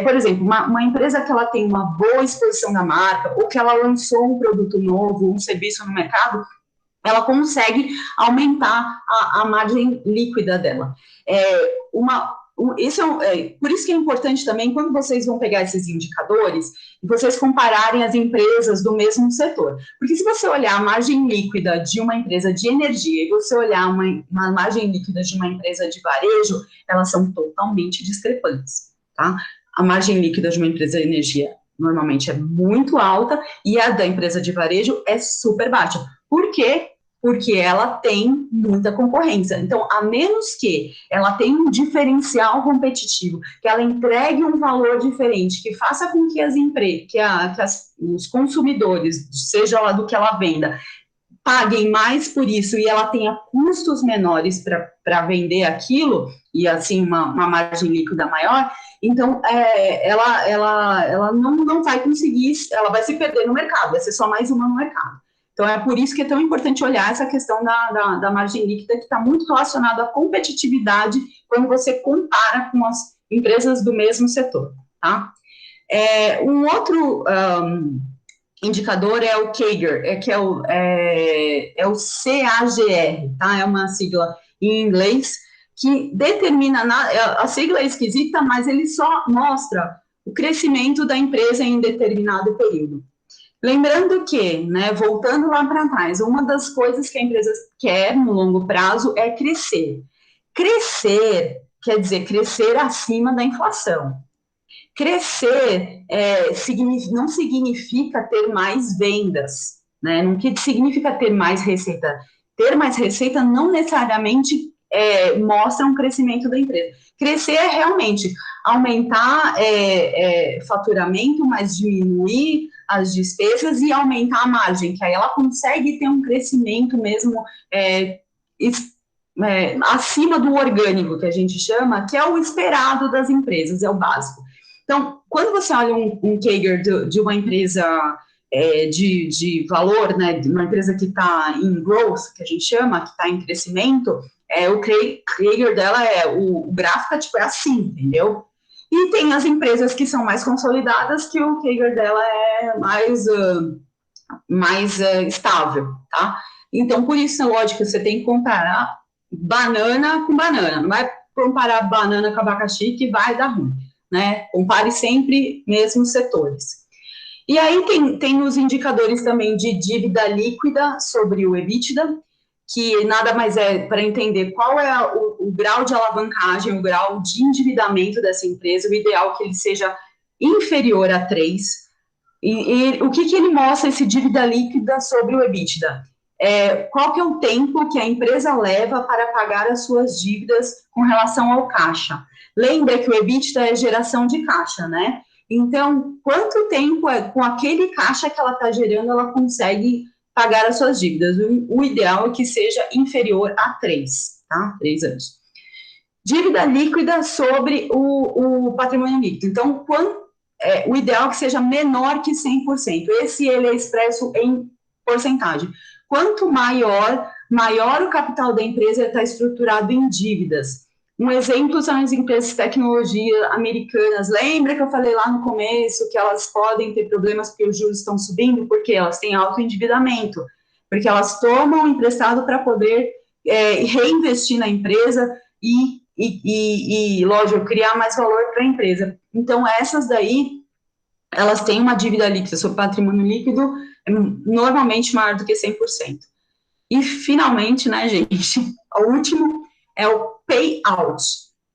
Speaker 1: Por exemplo, uma empresa que ela tem uma boa exposição da marca, ou que ela lançou um produto novo, um serviço no mercado, ela consegue aumentar a margem líquida dela. Por isso que é importante também, quando vocês vão pegar esses indicadores, vocês compararem as empresas do mesmo setor. Porque se você olhar a margem líquida de uma empresa de energia e você olhar uma margem líquida de uma empresa de varejo, elas são totalmente discrepantes, tá? A margem líquida de uma empresa de energia normalmente é muito alta e a da empresa de varejo é super baixa. Por quê? Porque ela tem muita concorrência. Então, a menos que ela tenha um diferencial competitivo, que ela entregue um valor diferente, que faça com que os consumidores, seja lá do que ela venda, paguem mais por isso e ela tenha custos menores para vender aquilo, e assim uma margem líquida maior, então ela não vai conseguir, ela vai se perder no mercado, vai ser só mais uma no mercado. Então, é por isso que é tão importante olhar essa questão da margem líquida, que está muito relacionada à competitividade quando você compara com as empresas do mesmo setor, tá? Um outro indicador é o CAGR, que é o CAGR, tá? É uma sigla em inglês que determina, a sigla é esquisita, mas ele só mostra o crescimento da empresa em determinado período. Lembrando que, né, voltando lá para trás, uma das coisas que a empresa quer no longo prazo é crescer. Crescer quer dizer crescer acima da inflação. Crescer não significa ter mais vendas, né? Não significa ter mais receita. Ter mais receita não necessariamente mostra um crescimento da empresa. Crescer é realmente aumentar faturamento, mas diminuir as despesas e aumentar a margem, que aí ela consegue ter um crescimento mesmo acima do orgânico, que a gente chama, que é o esperado das empresas, é o básico. Então, quando você olha um CAGR de uma empresa de valor, né, de uma empresa que está em growth, que a gente chama, que está em crescimento, o CAGR dela o gráfico é assim, entendeu? E tem as empresas que são mais consolidadas, que o CAGR dela é mais estável, tá? Então, por isso, lógico, você tem que comparar banana com banana, não vai comparar banana com abacaxi que vai dar ruim, né? Compare sempre mesmos setores. E aí tem os indicadores também de dívida líquida sobre o EBITDA, que nada mais é para entender qual é o grau de alavancagem, o grau de endividamento dessa empresa, o ideal é que ele seja inferior a 3. E o que ele mostra, esse dívida líquida sobre o EBITDA? Qual que é o tempo que a empresa leva para pagar as suas dívidas com relação ao caixa? Lembra que o EBITDA é geração de caixa, né? Então, quanto tempo com aquele caixa que ela está gerando, ela consegue pagar as suas dívidas? O ideal é que seja inferior a 3, tá? 3 anos. Dívida líquida sobre o patrimônio líquido. Então, o ideal é que seja menor que 100%. Ele é expresso em porcentagem. Quanto maior o capital da empresa está estruturado em dívidas. Um exemplo são as empresas de tecnologia americanas. Lembra que eu falei lá no começo que elas podem ter problemas porque os juros estão subindo? Porque elas têm alto endividamento, porque elas tomam emprestado para poder reinvestir na empresa e, lógico, criar mais valor para a empresa. Então, essas daí, elas têm uma dívida líquida sobre patrimônio líquido normalmente maior do que 100%. E, finalmente, né, gente, o último é o payout.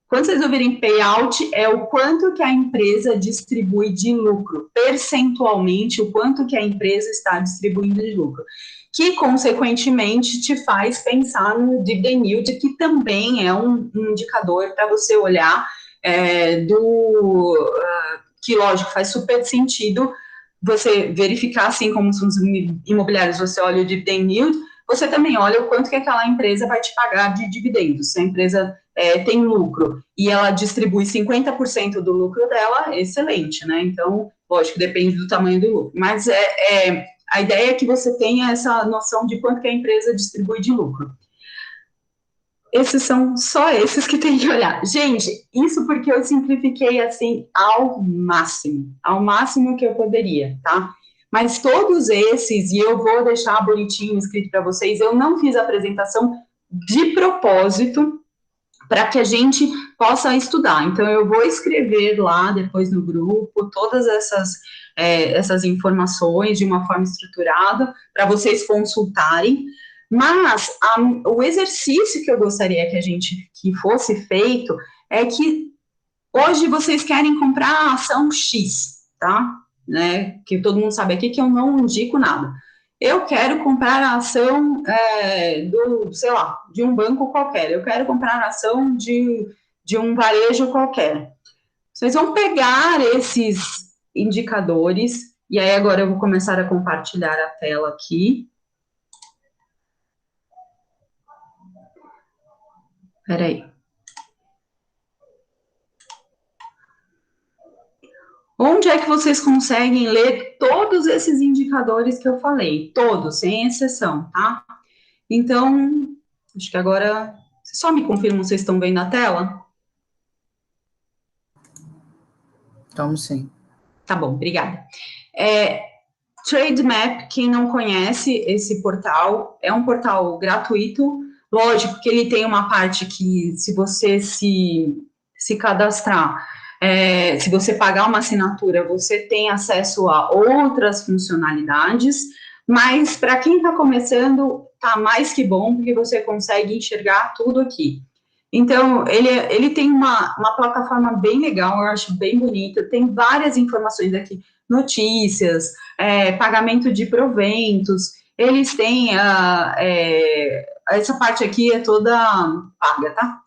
Speaker 1: Quando vocês ouvirem payout, é o quanto que a empresa distribui de lucro, percentualmente, o quanto que a empresa está distribuindo de lucro, que, consequentemente, te faz pensar no dividend yield, que também é um indicador para você olhar, que, lógico, faz super sentido você verificar, assim como os fundos imobiliários, você olha o dividend yield, você também olha o quanto que aquela empresa vai te pagar de dividendos. Se a empresa tem lucro e ela distribui 50% do lucro dela, excelente, né? Então, lógico, depende do tamanho do lucro. Mas a ideia é que você tenha essa noção de quanto que a empresa distribui de lucro. Esses são só esses que tem que olhar. Gente, isso porque eu simplifiquei assim ao máximo que eu poderia, tá? Mas todos esses, e eu vou deixar bonitinho escrito para vocês, eu não fiz a apresentação de propósito para que a gente possa estudar. Então, eu vou escrever lá depois no grupo todas essas informações de uma forma estruturada para vocês consultarem. Mas o exercício que eu gostaria que fosse feito é que hoje vocês querem comprar a ação X, tá? Né? Que todo mundo sabe aqui que eu não indico nada. Eu quero comprar a ação de um banco qualquer. Eu quero comprar a ação de um varejo qualquer. Vocês vão pegar esses indicadores, e aí agora eu vou começar a compartilhar a tela aqui. Peraí. Onde é que vocês conseguem ler todos esses indicadores que eu falei? Todos, sem exceção, tá? Então, acho que agora... Só me confirmam se vocês estão vendo a tela?
Speaker 4: Estamos sim.
Speaker 1: Tá bom, obrigada. Trademap, quem não conhece esse portal, é um portal gratuito. Lógico que ele tem uma parte que, se você se cadastrar, se você pagar uma assinatura, você tem acesso a outras funcionalidades, mas para quem está começando, tá mais que bom, porque você consegue enxergar tudo aqui. Então, ele tem uma plataforma bem legal, eu acho bem bonita, tem várias informações aqui, notícias, pagamento de proventos, eles têm, essa parte aqui é toda paga, tá?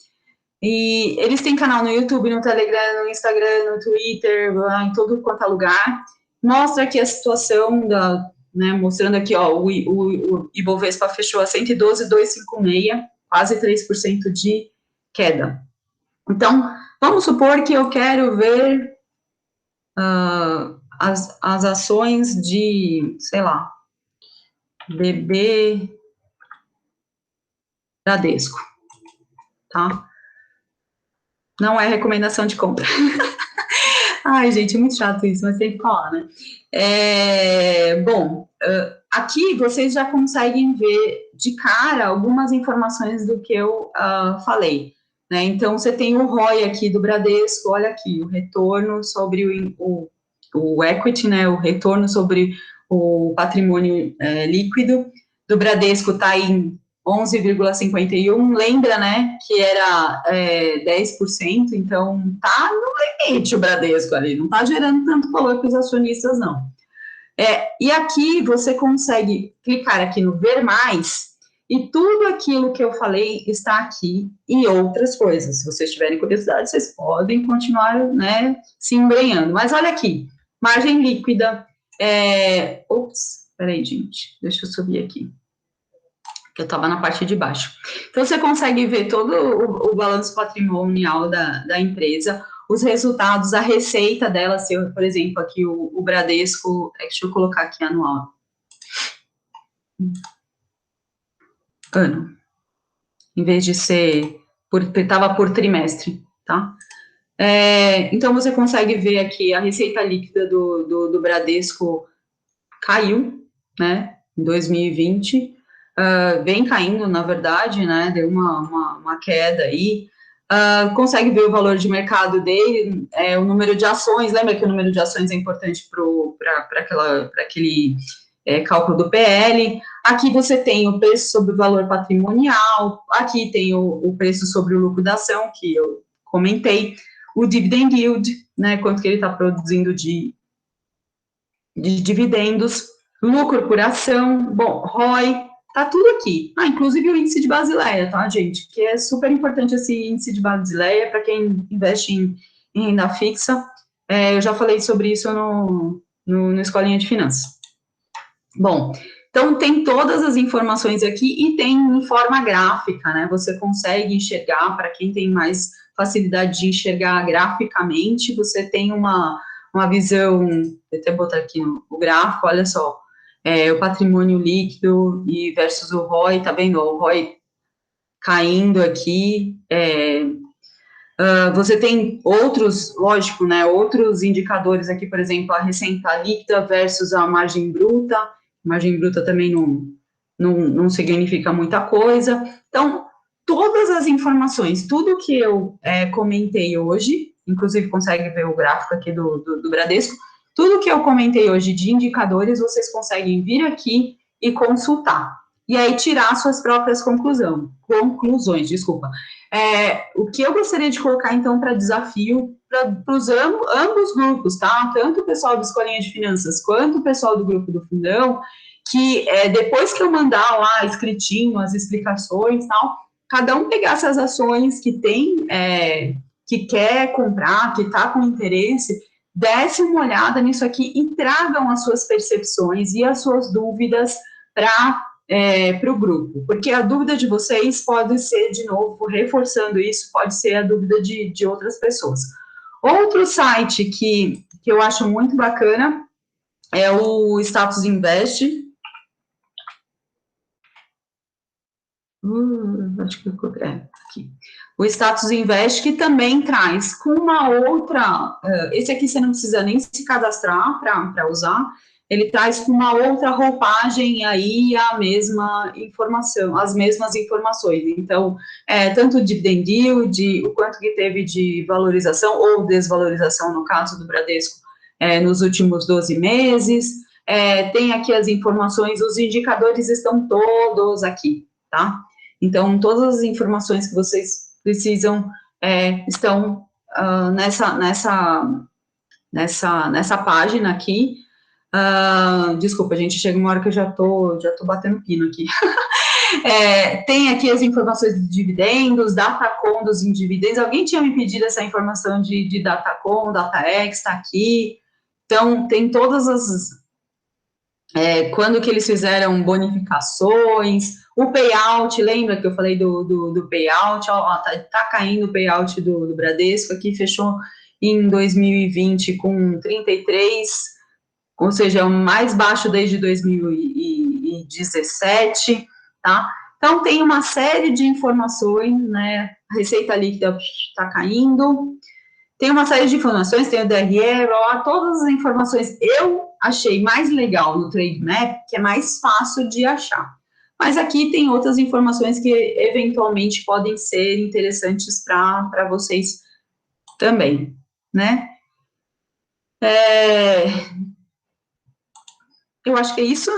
Speaker 1: E eles têm canal no YouTube, no Telegram, no Instagram, no Twitter, em todo quanto é lugar. Mostra aqui a situação né, mostrando aqui, ó, o Ibovespa fechou a 112.256, quase 3% de queda. Então, vamos supor que eu quero ver as ações de, sei lá, BB Bradesco, tá? Não é recomendação de compra. Ai, gente, é muito chato isso, mas tem que falar, né? Bom, aqui vocês já conseguem ver de cara algumas informações do que eu falei, né? Então, você tem o ROI aqui do Bradesco, olha aqui, o retorno sobre o equity, né? O retorno sobre o patrimônio líquido do Bradesco está em 11,51, lembra, né, que era 10%, então tá no limite o Bradesco ali, não tá gerando tanto valor para os acionistas, não. E aqui você consegue clicar aqui no Ver Mais, e tudo aquilo que eu falei está aqui e outras coisas. Se vocês tiverem curiosidade, vocês podem continuar, né, se embrenhando. Mas olha aqui, margem líquida, peraí, gente, deixa eu subir aqui, que eu estava na parte de baixo. Então, você consegue ver todo o balanço patrimonial da empresa, os resultados, a receita dela, se eu, por exemplo, aqui o Bradesco, deixa eu colocar aqui anual. Ano. Em vez de ser, estava por trimestre, tá? Então, você consegue ver aqui a receita líquida do Bradesco caiu, né, em 2020, vem caindo, na verdade, né, deu uma queda aí, consegue ver o valor de mercado dele, o número de ações, lembra que o número de ações é importante para aquele cálculo do PL, aqui você tem o preço sobre o valor patrimonial, aqui tem o preço sobre o lucro da ação, que eu comentei, o dividend yield, né, quanto que ele está produzindo de dividendos, lucro por ação, bom, ROI, tá tudo aqui. Inclusive o índice de Basileia, tá, gente? Que é super importante esse índice de Basileia para quem investe em renda fixa. Eu já falei sobre isso no Escolinha de Finanças. Bom, então tem todas as informações aqui e tem em forma gráfica, né? Você consegue enxergar, para quem tem mais facilidade de enxergar graficamente, você tem uma visão, vou até botar aqui o gráfico, olha só, o patrimônio líquido e versus o ROI, tá vendo? O ROI caindo aqui, você tem outros, lógico, né, outros indicadores aqui, por exemplo, a receita líquida versus a margem bruta também não significa muita coisa, então, todas as informações, tudo que eu comentei hoje, inclusive consegue ver o gráfico aqui do Bradesco, tudo que eu comentei hoje de indicadores, vocês conseguem vir aqui e consultar, e aí tirar suas próprias conclusões, desculpa. O que eu gostaria de colocar, então, para desafio para os ambos grupos, tá? Tanto o pessoal da Escolinha de Finanças quanto o pessoal do grupo do Fundão, que depois que eu mandar lá escritinho as explicações e tal, cada um pegar essas ações que tem, que quer comprar, que está com interesse, desse uma olhada nisso aqui e tragam as suas percepções e as suas dúvidas para o grupo, porque a dúvida de vocês pode ser, de novo, reforçando isso, pode ser a dúvida de outras pessoas. Outro site que eu acho muito bacana é o Status Invest. Acho que aqui. O Status Invest, que também traz com uma outra, esse aqui você não precisa nem se cadastrar para usar, ele traz com uma outra roupagem aí a mesma informação, as mesmas informações. Então, tanto o dividend yield, o quanto que teve de valorização ou desvalorização, no caso do Bradesco, nos últimos 12 meses, tem aqui as informações, os indicadores estão todos aqui, tá? Então, todas as informações que vocês precisam estão nessa página aqui. Desculpa, gente, chega uma hora que eu já tô batendo pino aqui. Tem aqui as informações de dividendos, Datacom dos dividendos. Alguém tinha me pedido essa informação de Datacom, DataX, está aqui. Então, tem todas as... quando que eles fizeram bonificações, o payout, lembra que eu falei do payout? Tá caindo o payout do Bradesco, aqui fechou em 2020 com 33, ou seja, o mais baixo desde 2017, tá? Então, tem uma série de informações, né? A receita líquida está caindo, tem uma série de informações, tem o DRE, todas as informações. Eu achei mais legal no Trade Map, que é mais fácil de achar. Mas aqui tem outras informações que eventualmente podem ser interessantes para vocês também, né? Eu acho que é isso.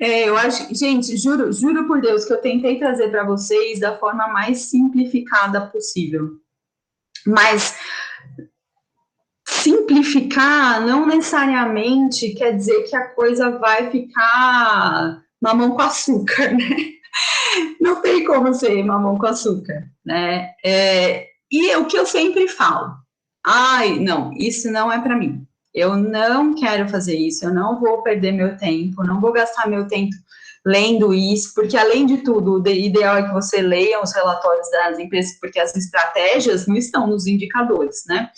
Speaker 1: Eu acho, gente, juro por Deus que eu tentei trazer para vocês da forma mais simplificada possível. Mas simplificar não necessariamente quer dizer que a coisa vai ficar mamão com açúcar, né? Não tem como ser mamão com açúcar, né? E é o que eu sempre falo. Ai, não, isso não é para mim. Eu não quero fazer isso, eu não vou perder meu tempo, não vou gastar meu tempo lendo isso, porque além de tudo, o ideal é que você leia os relatórios das empresas, porque as estratégias não estão nos indicadores, né?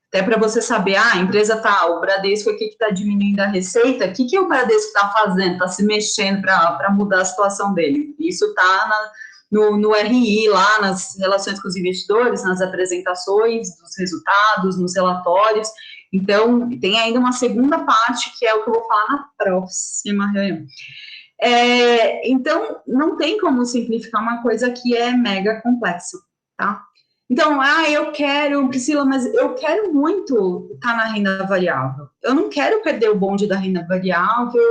Speaker 1: Até para você saber, a empresa tá, o Bradesco aqui que está diminuindo a receita, o que o Bradesco está fazendo? Está se mexendo para mudar a situação dele. Isso está no RI, lá nas relações com os investidores, nas apresentações dos resultados, nos relatórios. Então, tem ainda uma segunda parte, que é o que eu vou falar na próxima reunião. Então, não tem como simplificar uma coisa que é mega complexa, tá? Então, eu quero, Priscila, mas eu quero muito estar na renda variável. Eu não quero perder o bonde da renda variável,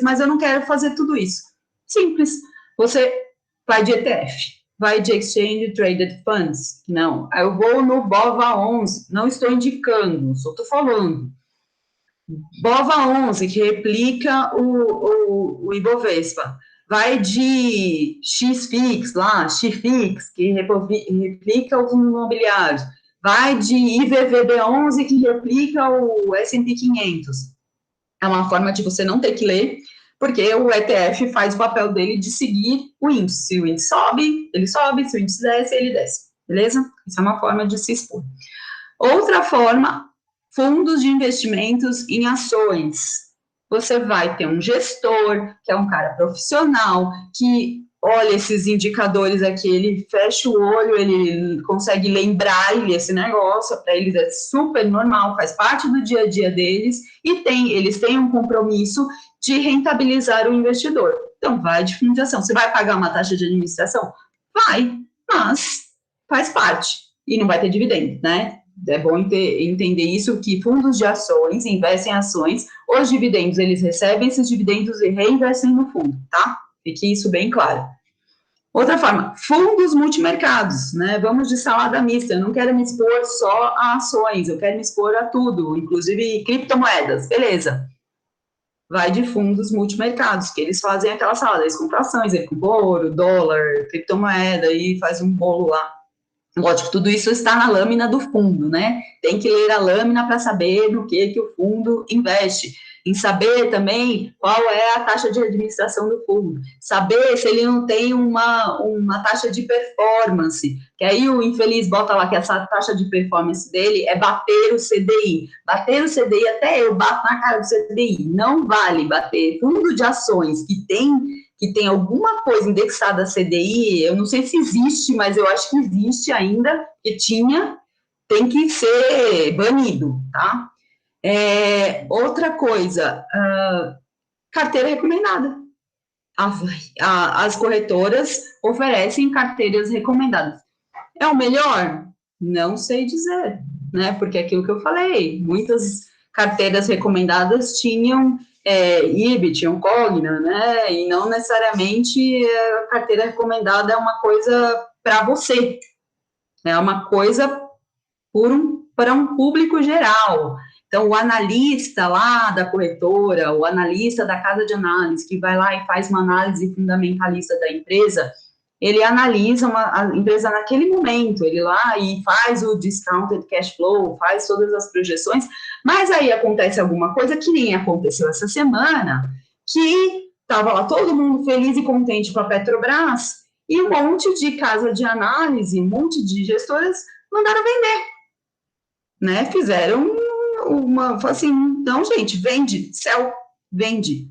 Speaker 1: mas eu não quero fazer tudo isso. Simples. Você vai de ETF, vai de Exchange Traded Funds. Não, eu vou no BOVA11, não estou indicando, só estou falando. BOVA11, que replica o Ibovespa. Vai de XFIX lá, XFIX, que replica os imobiliários. Vai de IVVB11, que replica o S&P 500. É uma forma de você não ter que ler, porque o ETF faz o papel dele de seguir o índice. Se o índice sobe, ele sobe. Se o índice desce, ele desce. Beleza? Isso é uma forma de se expor. Outra forma, fundos de investimentos em ações. Você vai ter um gestor, que é um cara profissional, que olha esses indicadores aqui, ele fecha o olho, ele consegue lembrar esse negócio, para eles é super normal, faz parte do dia a dia deles, e eles têm um compromisso de rentabilizar o investidor. Então, vai de fundo de ação. Você vai pagar uma taxa de administração? Vai, mas faz parte, e não vai ter dividendo, né? É bom entender isso, que fundos de ações investem em ações, os dividendos, eles recebem esses dividendos e reinvestem no fundo, tá? Fique isso bem claro. Outra forma, fundos multimercados, né? Vamos de salada mista, eu não quero me expor só a ações, eu quero me expor a tudo, inclusive criptomoedas, beleza. Vai de fundos multimercados, que eles fazem aquela salada, eles compram ações, eles compram ouro, dólar, criptomoeda, e faz um bolo lá. Lógico, tudo isso está na lâmina do fundo, né? Tem que ler a lâmina para saber no que o fundo investe. Em saber também qual é a taxa de administração do fundo. Saber se ele não tem uma taxa de performance. Que aí o infeliz bota lá que essa taxa de performance dele é bater o CDI. Bater o CDI, até eu bato na cara do CDI. Não vale bater. Fundo de ações que tem alguma coisa indexada a CDI, eu não sei se existe, mas eu acho que existe ainda, que tem que ser banido, tá? Outra coisa, carteira recomendada. As corretoras oferecem carteiras recomendadas. É o melhor? Não sei dizer, né? Porque aquilo que eu falei, muitas carteiras recomendadas tinham IB, tinham Cogna, né? E não necessariamente a carteira recomendada é uma coisa para você, é uma coisa para um público geral. Então, o analista lá da corretora, o analista da casa de análise, que vai lá e faz uma análise fundamentalista da empresa, ele analisa a empresa naquele momento, ele lá e faz o discounted cash flow, faz todas as projeções, mas aí acontece alguma coisa que nem aconteceu essa semana, que estava lá todo mundo feliz e contente com a Petrobras, e um monte de casa de análise, um monte de gestoras mandaram vender, né? Fizeram assim, então, gente, vende, vende.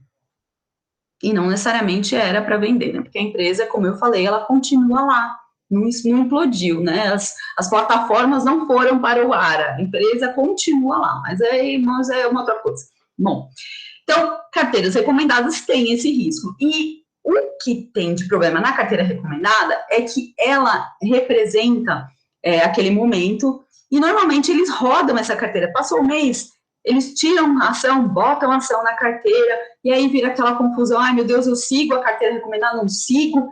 Speaker 1: E não necessariamente era para vender, né? Porque a empresa, como eu falei, ela continua lá, não implodiu, né? As plataformas não foram para o ar, a empresa continua lá, mas é uma outra coisa. Bom, então, carteiras recomendadas têm esse risco. E o que tem de problema na carteira recomendada é que ela representa aquele momento, e normalmente eles rodam essa carteira. Passou um mês, eles tiram a ação, botam a ação na carteira, e aí vira aquela confusão, ai meu Deus, eu sigo a carteira recomendada, não sigo.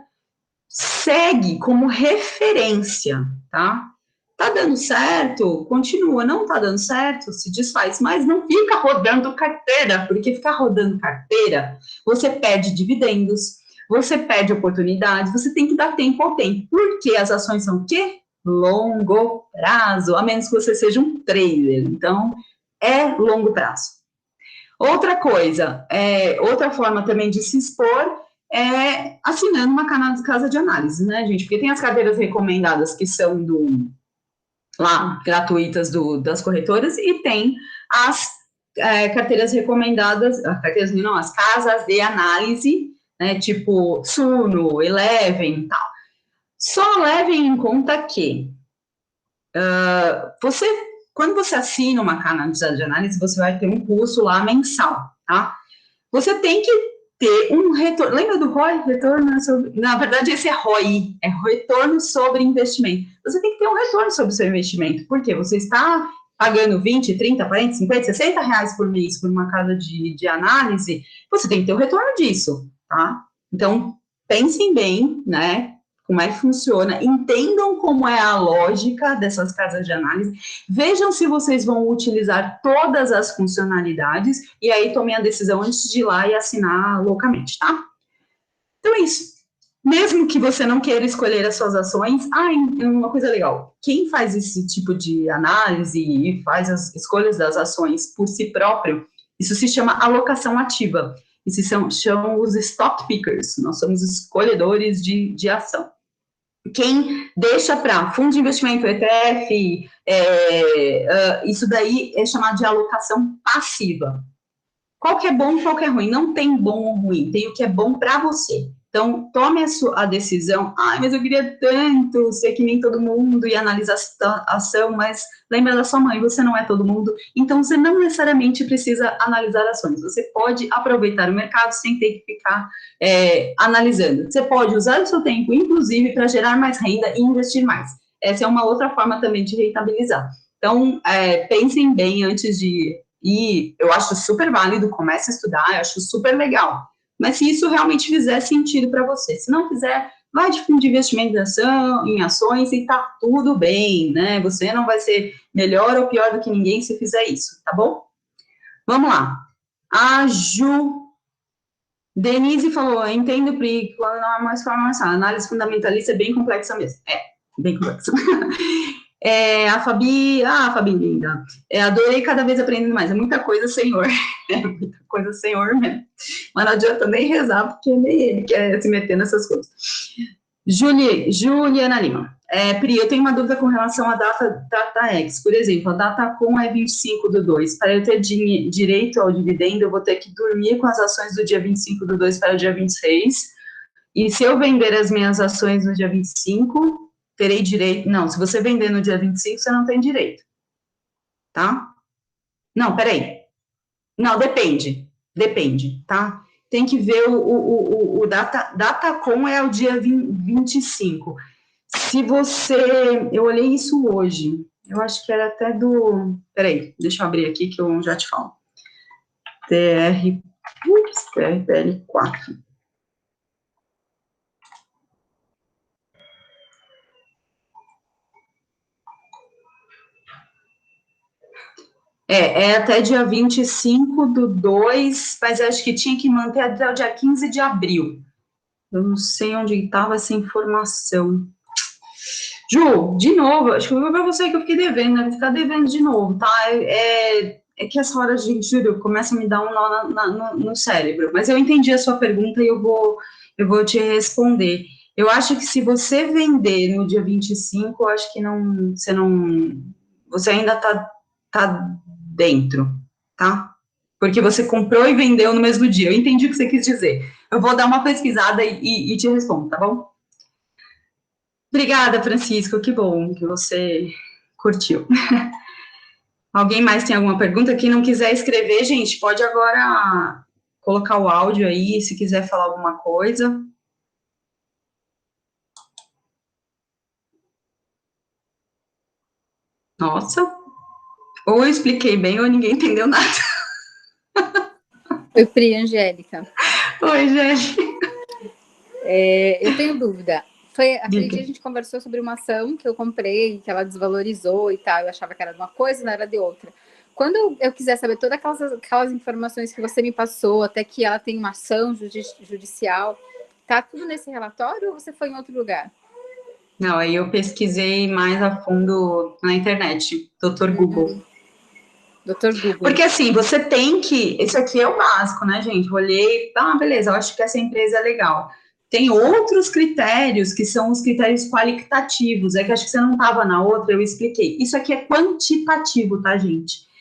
Speaker 1: Segue como referência, tá? Tá dando certo? Continua. Não tá dando certo? Se desfaz. Mas não fica rodando carteira, porque ficar rodando carteira, você perde dividendos, você perde oportunidades, você tem que dar tempo ao tempo. Porque as ações são o quê? Longo prazo, a menos que você seja um trader. Então, é longo prazo. Outra coisa, outra forma também de se expor é assinando uma casa de análise, né, gente? Porque tem as carteiras recomendadas que são lá, gratuitas das corretoras, e tem as carteiras recomendadas, as casas de análise, né, tipo Suno, Eleven e tal. Só levem em conta que quando você assina uma casa de análise, você vai ter um custo lá mensal, tá? Você tem que ter um retorno. Lembra do ROI? Retorno sobre. Na verdade, esse é ROI, é retorno sobre investimento. Você tem que ter um retorno sobre o seu investimento. Por quê? Você está pagando 20, 30, 40, 50, 60 reais por mês por uma casa de análise, você tem que ter o retorno disso, tá? Então, pensem bem, né? Como é que funciona, entendam como é a lógica dessas casas de análise, vejam se vocês vão utilizar todas as funcionalidades e aí tomem a decisão antes de ir lá e assinar loucamente, tá? Então é isso. Mesmo que você não queira escolher as suas ações, uma coisa legal, quem faz esse tipo de análise e faz as escolhas das ações por si próprio, isso se chama alocação ativa, e se chamam os stock pickers, nós somos escolhedores de ação. Quem deixa para fundo de investimento, ETF, isso daí é chamado de alocação passiva. Qual que é bom e qual que é ruim? Não tem bom ou ruim, tem o que é bom para você. Então, tome a decisão. Mas eu queria tanto ser que nem todo mundo e analisar a ação, mas lembra da sua mãe, você não é todo mundo. Então, você não necessariamente precisa analisar ações. Você pode aproveitar o mercado sem ter que ficar analisando. Você pode usar o seu tempo, inclusive, para gerar mais renda e investir mais. Essa é uma outra forma também de rentabilizar. Então, pensem bem antes de ir. Eu acho super válido, comece a estudar, eu acho super legal. Mas se isso realmente fizer sentido para você. Se não fizer, vai de fundo de investimento em ações e tá tudo bem, né? Você não vai ser melhor ou pior do que ninguém se fizer isso, tá bom? Vamos lá. A Denise falou, entendo, Pri, quando não é mais forma a análise fundamentalista é bem complexa mesmo. Bem complexa. A Fabi linda, adorei cada vez aprendendo mais, é muita coisa, senhor, muita coisa, senhor mesmo, mas não adianta nem rezar, porque nem ele quer se meter nessas coisas. Juliana Lima, Pri, eu tenho uma dúvida com relação à DataX, por exemplo, a Datacom é 25/2, para eu ter direito ao dividendo, eu vou ter que dormir com as ações do dia 25/2 para o dia 26, e se eu vender as minhas ações no dia 25, terei direito. Não, se você vender no dia 25, você não tem direito. Tá? Não, peraí. Não, depende, tá? Tem que ver o Datacom é o dia 25. Se você... Eu olhei isso hoje. Eu acho que era até do... Peraí, deixa eu abrir aqui que eu já te falo. TRPL4. Até dia 25/2, mas acho que tinha que manter até o dia 15 de abril. Eu não sei onde estava essa informação. Ju, de novo, acho que foi para você que eu fiquei devendo, né? Vou ficar devendo de novo, tá? Que essa hora de juro começa a me dar um nó no cérebro. Mas eu entendi a sua pergunta e eu vou te responder. Eu acho que se você vender no dia 25, eu acho que você ainda tá dentro, tá? Porque você comprou e vendeu no mesmo dia. Eu entendi o que você quis dizer. Eu vou dar uma pesquisada e te respondo, tá bom? Obrigada, Francisco. Que bom que você curtiu. Alguém mais tem alguma pergunta? Quem não quiser escrever, gente, pode agora colocar o áudio aí, se quiser falar alguma coisa. Nossa, Ou eu expliquei bem ou ninguém entendeu nada.
Speaker 5: Oi, Pri, Angélica.
Speaker 1: Oi, gente.
Speaker 5: Eu tenho dúvida. Aquele
Speaker 1: Diga.
Speaker 5: dia a gente conversou sobre uma ação que eu comprei, que ela desvalorizou e tal. Eu achava que era de uma coisa, não era de outra. Quando eu quiser saber todas aquelas informações que você me passou, até que ela tem uma ação judicial, tá tudo nesse relatório ou você foi em outro lugar?
Speaker 1: Não, aí eu pesquisei mais a fundo na internet, Dr. Google.
Speaker 5: Dr. Google.
Speaker 1: Porque assim, você tem que. Isso aqui é o básico, né, gente? Olhei, beleza, eu acho que essa empresa é legal. Tem outros critérios que são os critérios qualitativos, é que acho que você não estava na outra, eu expliquei. Isso aqui é quantitativo, tá, gente?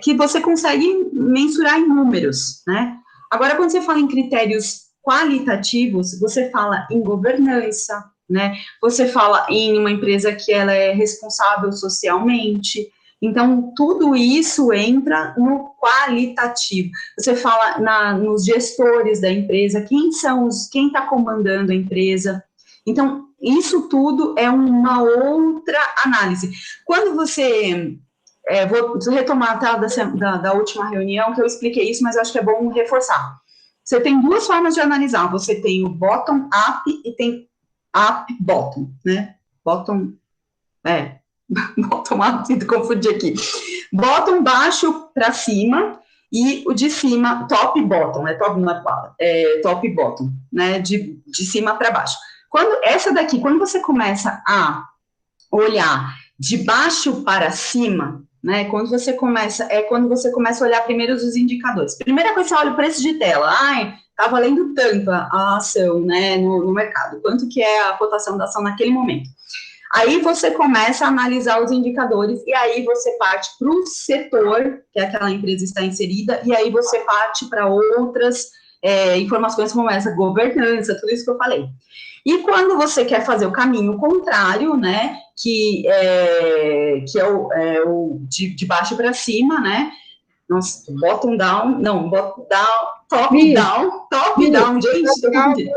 Speaker 1: Que você consegue mensurar em números, né? Agora, quando você fala em critérios qualitativos, você fala em governança, né? Você fala em uma empresa que ela é responsável socialmente. Então, tudo isso entra no qualitativo. Você fala nos gestores da empresa, quem está comandando a empresa. Então, isso tudo é uma outra análise. Quando você vou retomar da última reunião, que eu expliquei isso, mas eu acho que é bom reforçar. Você tem duas formas de analisar. Você tem o bottom-up e tem up-bottom, né? Bottom-up, confundi aqui. Bottom, baixo para cima, e o de cima, top e bottom, top e bottom, né? De cima para baixo. Quando você começa a olhar de baixo para cima, né? Quando você começa a olhar primeiro os indicadores. Primeira coisa, você olha o preço de tela. Tá valendo tanto a ação, né, no mercado. Quanto que é a cotação da ação naquele momento? Aí você começa a analisar os indicadores e aí você parte para o setor que aquela empresa está inserida e aí você parte para outras informações como essa, governança, tudo isso que eu falei. E quando você quer fazer o caminho contrário, né, que é o de baixo para cima, né, nossa, top down, gente, tô confundindo.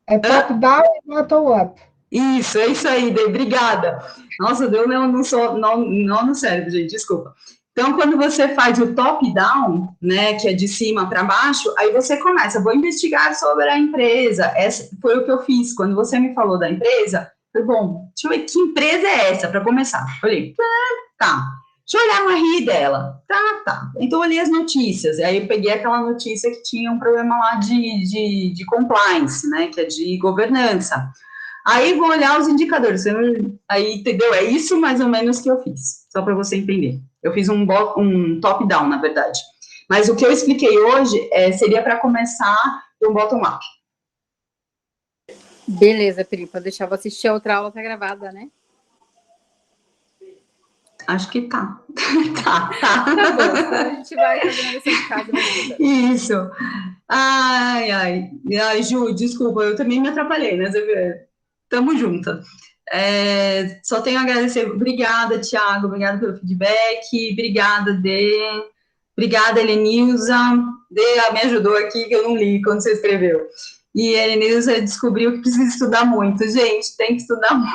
Speaker 6: É top down e bottom up.
Speaker 1: Isso, é isso aí, obrigada. Nossa, deu nó no cérebro, gente, desculpa. Então, quando você faz o top-down, né, que é de cima para baixo, aí você começa, vou investigar sobre a empresa. Essa foi o que eu fiz. Quando você me falou da empresa, foi bom, deixa eu ver que empresa é essa, para começar. Falei, tá. Deixa eu olhar no RI dela. Tá. Então, eu olhei as notícias. Aí, eu peguei aquela notícia que tinha um problema lá de compliance, né, que é de governança. Aí vou olhar os indicadores, aí entendeu? É isso mais ou menos que eu fiz, só para você entender. Eu fiz um top-down, na verdade. Mas o que eu expliquei hoje seria para começar um bottom-up.
Speaker 5: Beleza, Pri, pode deixar. Vou assistir a outra aula, tá gravada, né?
Speaker 1: Acho que tá.
Speaker 5: Tá bom, a gente vai fazendo a lição de casa.
Speaker 1: Isso. Ai, Ju, desculpa, eu também me atrapalhei, né? Você vê? Tamo junto. Só tenho a agradecer. Obrigada, Thiago. Obrigada pelo feedback. Obrigada, Dê. Obrigada, Helenilza. Dê me ajudou aqui, que eu não li quando você escreveu. E a Helenilza descobriu que precisa estudar muito. Gente, tem que estudar muito.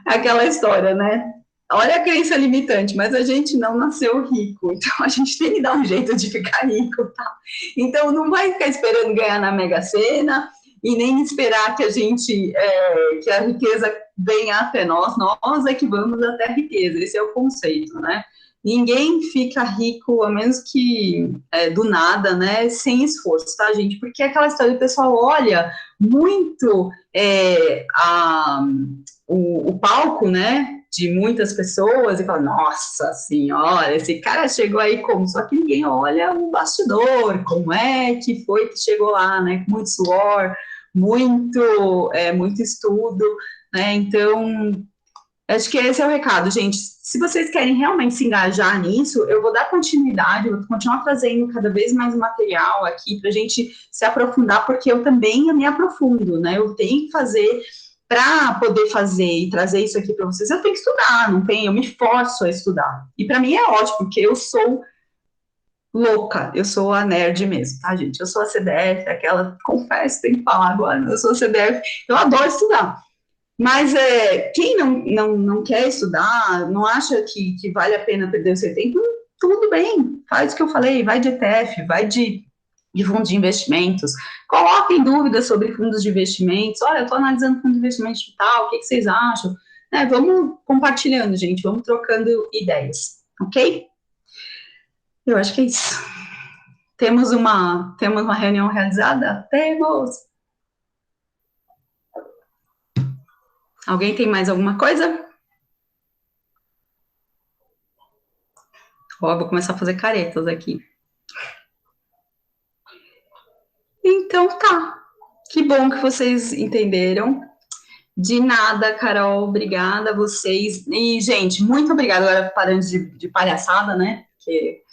Speaker 1: Aquela história, né? Olha a crença limitante, mas a gente não nasceu rico, então a gente tem que dar um jeito de ficar rico, tá? Então não vai ficar esperando ganhar na Mega Sena e nem esperar que que a riqueza venha até nós é que vamos até a riqueza, esse é o conceito, né? Ninguém fica rico, a menos que do nada, né, sem esforço, tá, gente? Porque aquela história, o pessoal olha muito o palco, né, de muitas pessoas e fala, nossa senhora, esse cara chegou aí como? Só que ninguém olha o bastidor, como é que foi que chegou lá, né, com muito suor, muito estudo, né, então, acho que esse é o recado, gente. Se vocês querem realmente se engajar nisso, eu vou dar continuidade, eu vou continuar trazendo cada vez mais material aqui para a gente se aprofundar, porque eu também me aprofundo, né, eu tenho que fazer. Para poder fazer e trazer isso aqui para vocês, eu tenho que estudar, eu me forço a estudar. E para mim é ótimo, porque eu sou louca, eu sou a nerd mesmo, tá, gente? Eu sou a CDF, confesso, tem que falar agora, eu sou a CDF, eu adoro estudar. Mas quem não quer estudar, não acha que vale a pena perder o seu tempo, tudo bem, faz o que eu falei, vai de ETF, vai de fundos de investimentos, coloquem dúvidas sobre fundos de investimentos, olha, eu estou analisando fundo de investimentos e tal, o que vocês acham? Vamos compartilhando, gente, vamos trocando ideias, ok? Eu acho que é isso. Temos uma reunião realizada? Temos! Alguém tem mais alguma coisa? Ó, vou começar a fazer caretas aqui. Então tá. Que bom que vocês entenderam. De nada, Carol. Obrigada a vocês. E, gente, muito obrigada. Agora parando de palhaçada, né? Porque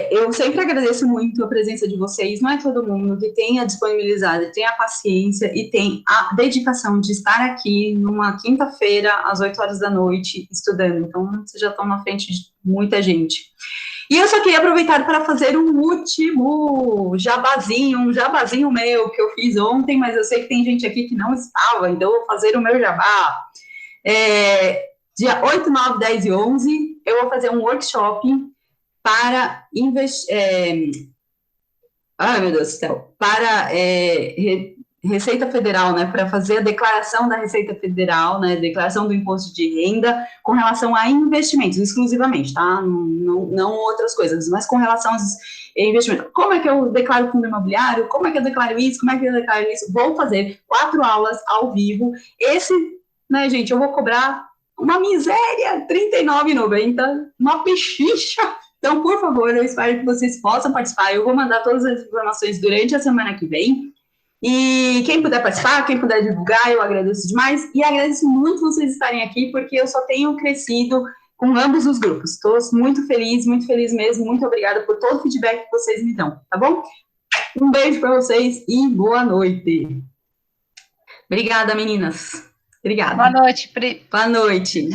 Speaker 1: eu sempre agradeço muito a presença de vocês. Não é todo mundo que tem a disponibilidade, tem a paciência e tem a dedicação de estar aqui numa quinta-feira, às 8 horas da noite, estudando. Então, vocês já estão na frente de muita gente. E eu só queria aproveitar para fazer um último jabazinho, um jabazinho meu, que eu fiz ontem, mas eu sei que tem gente aqui que não estava, então eu vou fazer o meu jabá. Dia 8, 9, 10 e 11, eu vou fazer um workshop para ai, meu Deus do céu, para Receita Federal, né, para fazer a declaração da Receita Federal, né, declaração do imposto de renda com relação a investimentos, exclusivamente, tá, não outras coisas, mas com relação aos investimentos. Como é que eu declaro fundo imobiliário? Como é que eu declaro isso? Como é que eu declaro isso? Vou fazer 4 aulas ao vivo. Esse, né, gente, eu vou cobrar uma miséria, R$ 39,90, uma pechicha. Então, por favor, eu espero que vocês possam participar. Eu vou mandar todas as informações durante a semana que vem. E quem puder participar, quem puder divulgar, eu agradeço demais. E agradeço muito vocês estarem aqui, porque eu só tenho crescido com ambos os grupos. Estou muito feliz mesmo. Muito obrigada por todo o feedback que vocês me dão, tá bom? Um beijo para vocês e boa noite. Obrigada, meninas. Obrigada.
Speaker 2: Boa noite, Pri.
Speaker 1: Boa noite.